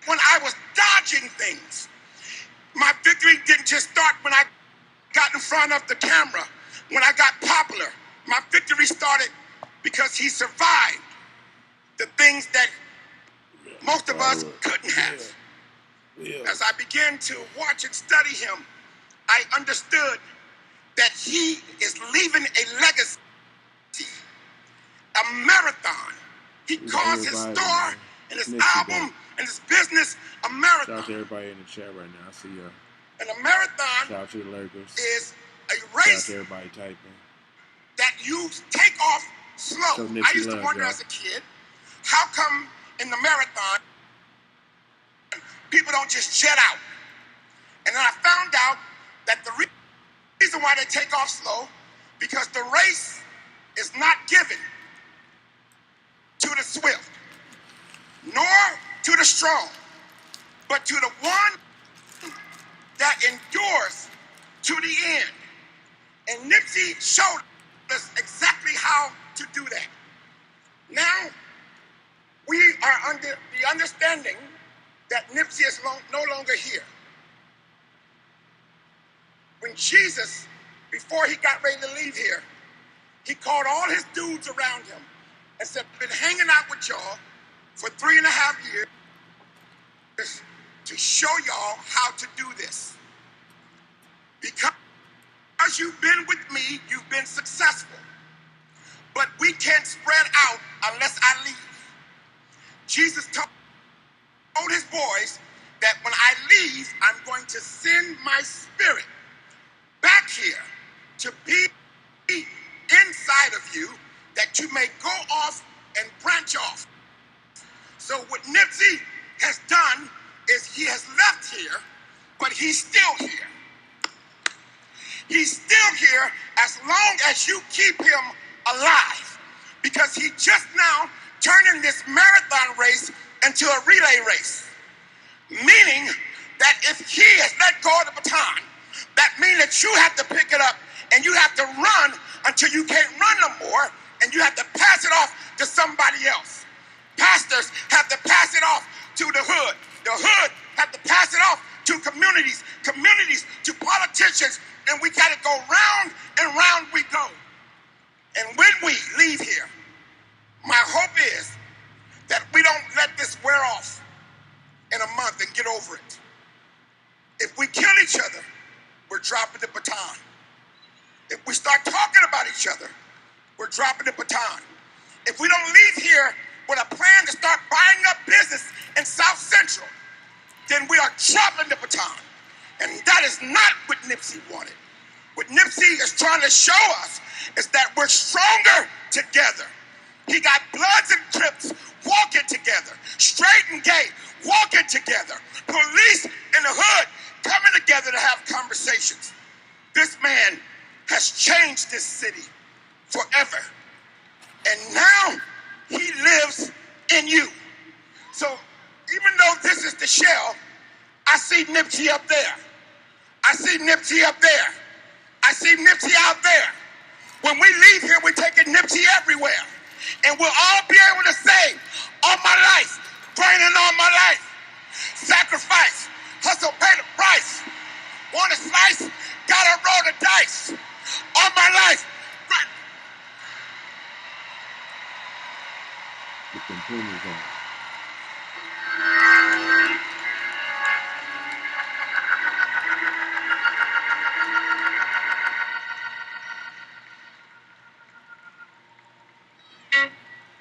when I was dodging things. My victory didn't just start when I got in front of the camera, when I got popular. My victory started because he survived the things that most of us couldn't have. As I began to watch and study him, I understood that he is leaving a legacy, a marathon. He calls his store and his album and his business a marathon. Shout out to everybody in the chat right now. I see y'all. And a marathon shout out to the lurkers. Is a race shout out to everybody typing. That you take off slow. I used to wonder as a kid, how come in the marathon people don't just jet out? And then I found out that the reason why they take off slow, because the race is not given to the swift, nor to the strong, but to the one that endures to the end. And Nipsey showed us exactly how to do that. Now, we are under the understanding that Nipsey is no longer here. When Jesus, before he got ready to leave here, he called all his dudes around him and said, I've been hanging out with y'all for 3.5 years to show y'all how to do this. Because you've been with me, you've been successful. But we can't spread out unless I leave. Jesus told his boys that when I leave, I'm going to send my spirit back here to be inside of you, that you may go off and branch off. So what Nipsey has done is he has left here, but he's still here. He's still here as long as you keep him alive, because he just now turning this marathon race into a relay race. Meaning that if he has let go of the baton, that means that you have to pick it up and you have to run until you can't run no more, and you have to pass it off to somebody else. Pastors have to pass it off to the hood. The hood have to pass it off to communities, communities to politicians, and we got to go round and round we go. And when we leave here, my hope is that we don't let this wear off in a month and get over it. If we kill each other, we're dropping the baton. If we start talking about each other, we're dropping the baton. If we don't leave here with a plan to start buying up business in South Central, then we are dropping the baton. And that is not what Nipsey wanted. What Nipsey is trying to show us is that we're stronger together. He got Bloods and Crips walking together, straight and gay walking together, police in the hood coming together to have conversations. This man has changed this city forever. And now he lives in you. So even though this is the shell, I see Nipsey up there. I see Nipsey up there. I see Nipsey out there. When we leave here, we're taking Nipsey everywhere. And we'll all be able to say, all my life, praying all my life, sacrifice, hustle, pay the price. Want a slice? Gotta roll the dice. All my life. With them boomers on.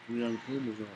Young boomers on, man.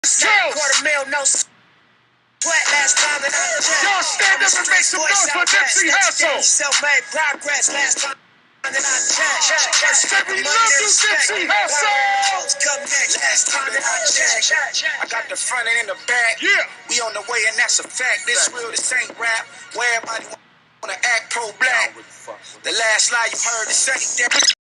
Quarter mil, no sweat. Last time that I checked. Y'all stand up and make some noise for NIPSEY HUSSLE. Self-made progress. Last time that I checked. We love you, NIPSEY HUSSLE. Come next. Last time that I checked. I got the front and the back. Yeah. We on the way and that's a fact. This real, this ain't rap. Where everybody wanna act pro-black. The last lie you heard is ain't that.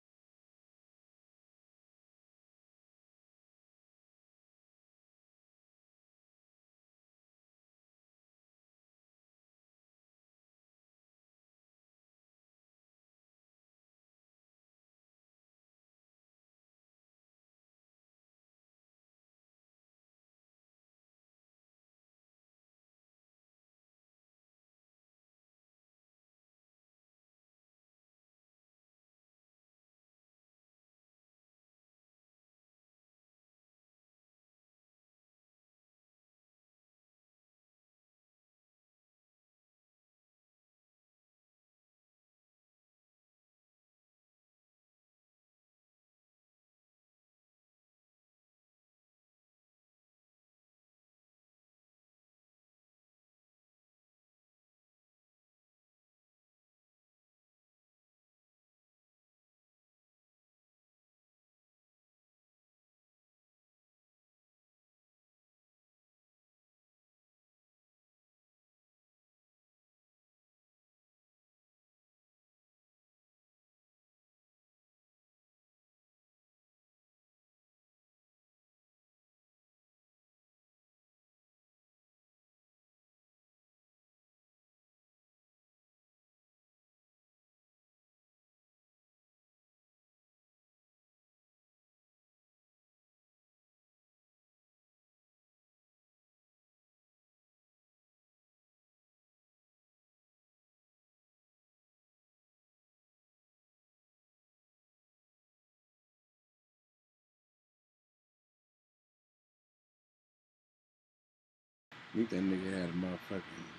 Think that nigga had a motherfucking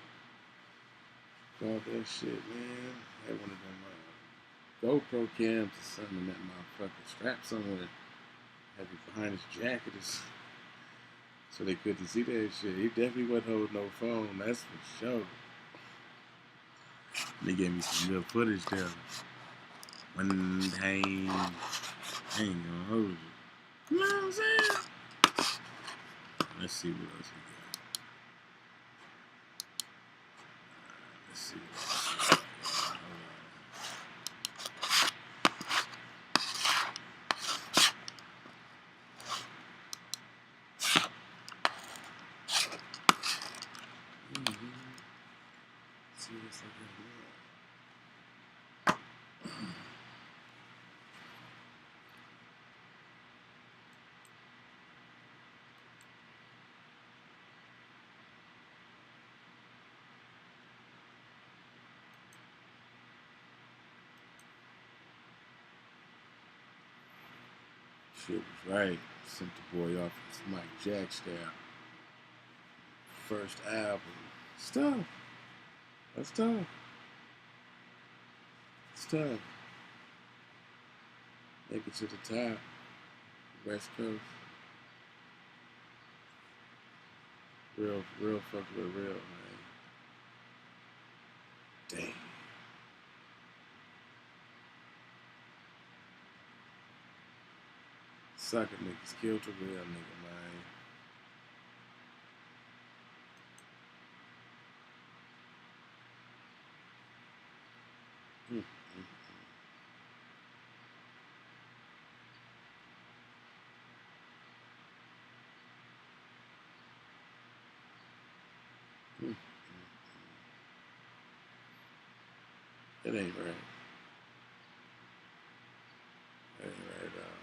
all that shit, man. Had one of them GoPro cams or something in that motherfucker strap somewhere. Had it behind his jacket so they couldn't see that shit. He definitely wasn't holding no phone, that's for sure. They gave me some good footage there. One time, I ain't gonna hold you. You know what I'm saying? Let's see what else we got. Let's see what else we got. See what's up here. Shit was right. Sent the boy off his Mike Jack style. First album. It's tough. That's tough. It's tough. Make it to the top. West Coast. Real fuck with real, man. Damn. Sucker niggas killed the real nigga, man. It ain't right. It ain't right at all.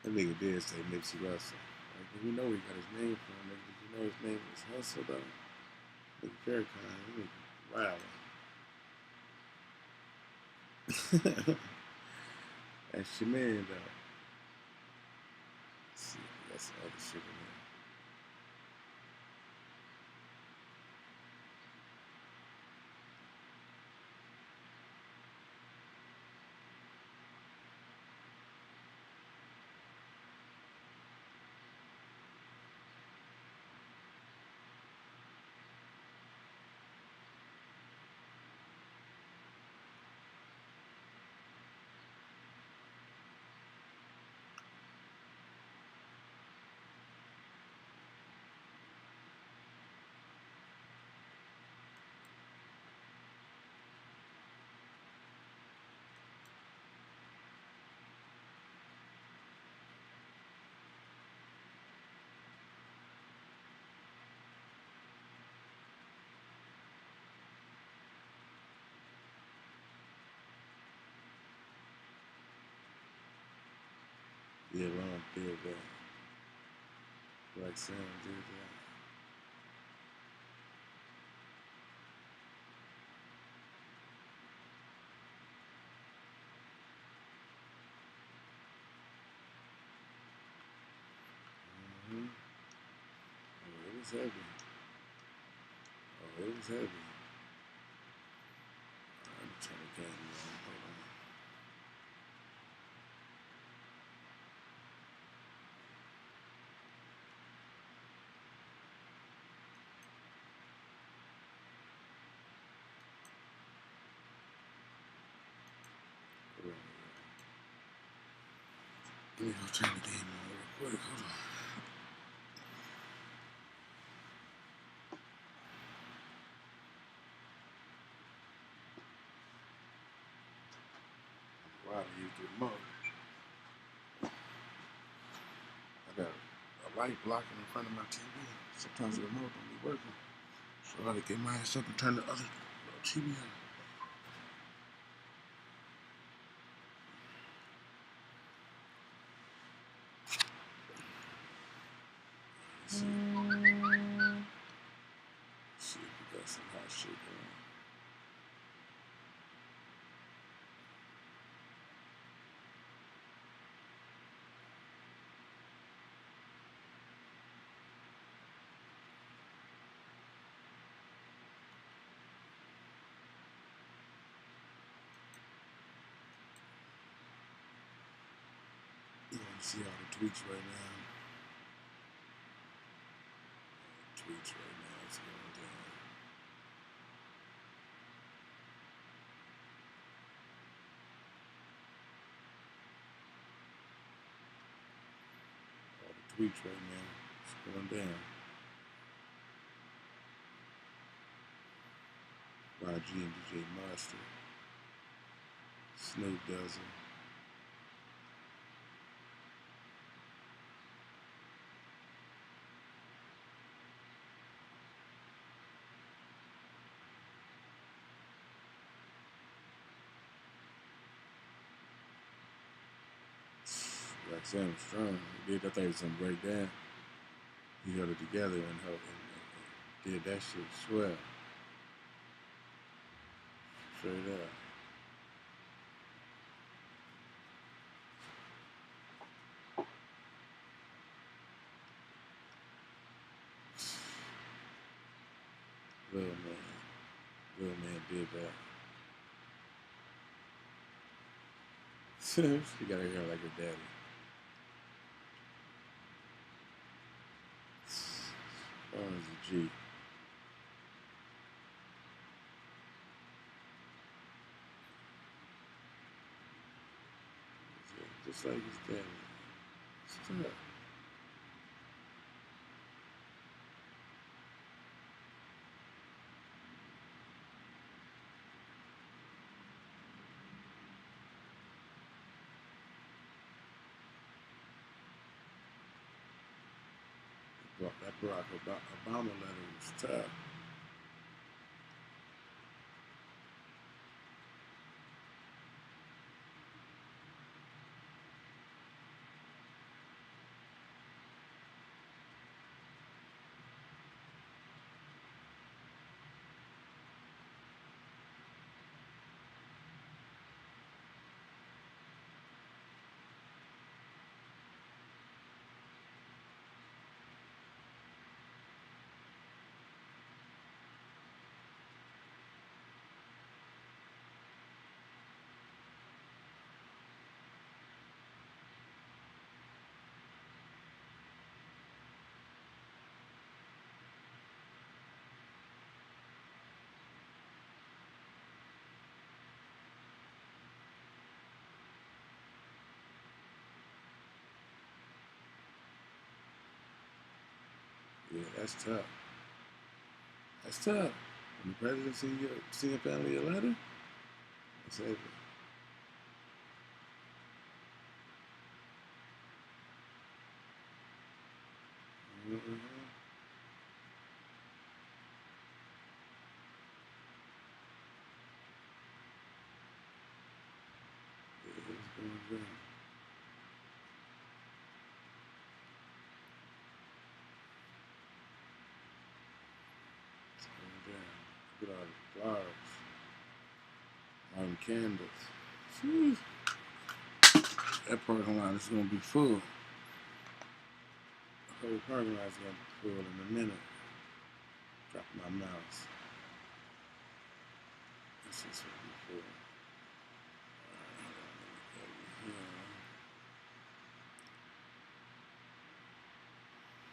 That nigga did say Nipsey Hussle. Like, we know where he got his name from. Nigga, did you know his name was Hustle though? Nigga Farrakhan, nigga wild. That's your man though. Let's see, that's some other shit in there. Yeah, Ron did that. Like Sam did that. Mm-hmm. Oh, it was heavy. Oh, it was heavy. I'm trying to get him on. Hold on. Hold on. Let me go turn the game on real quick. Hold on. Why do you use the remote? I got a light blocking in front of my TV. Sometimes the remote don't be working. So I gotta get my ass up and turn the other TV on. Let's see if we got some hot shit going. You want to see all the tweets right now? Tweets right now, it's going down. All the tweets right now, it's going down. YG and DJ Monster, Snoop Dozen. Like Sam Strong, he did that thing some breakdown. He held it together and did that shit swell. Straight up. Little man did that. She got her hair like her daddy. Oh, he's a G. Just like his daddy. Stop. That Barack Obama letter was tough. That's tough. That's tough. When the president send your family a letter, that's heavy. Mm-hmm. What's going on? Look at all the flowers, all the candles. Jeez. That parking lot is gonna be full. The whole parking lot is gonna be full in a minute. Drop my mouse. This is gonna be full.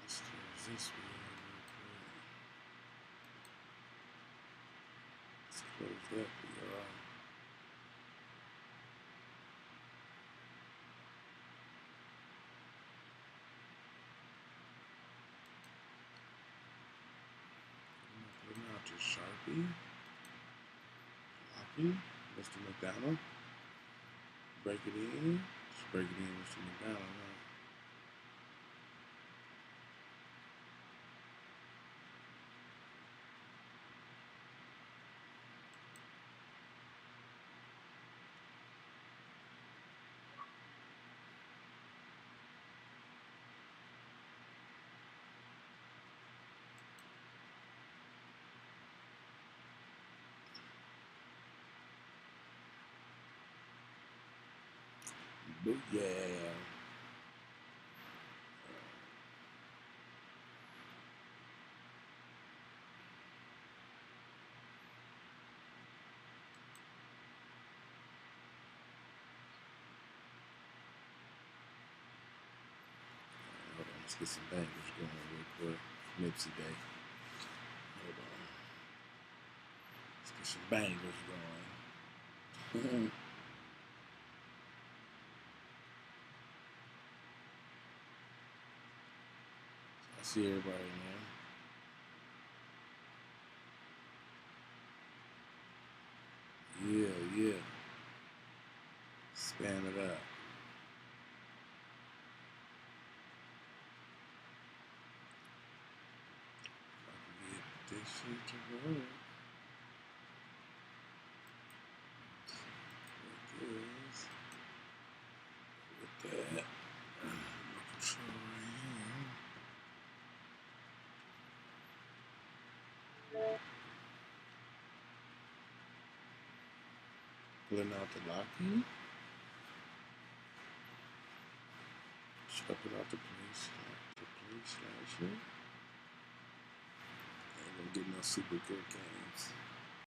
Let's close this one real quick. Let's close that for y'all. Putting out to Sharpie, Floppy, Mr. McDonald. Break it in. Just break it in, Mr. McDonald. Right? Booyah. Hold on, let's get some bangers going real quick. Nipsey Day. Hold on. Let's get some bangers going. I see everybody now. Yeah. Spam it up. If I can get this shit to work. Like this. With that. Control right here. Pulling out the locking. Sweeping out the place. Slasher. Ain't gonna get no super good games.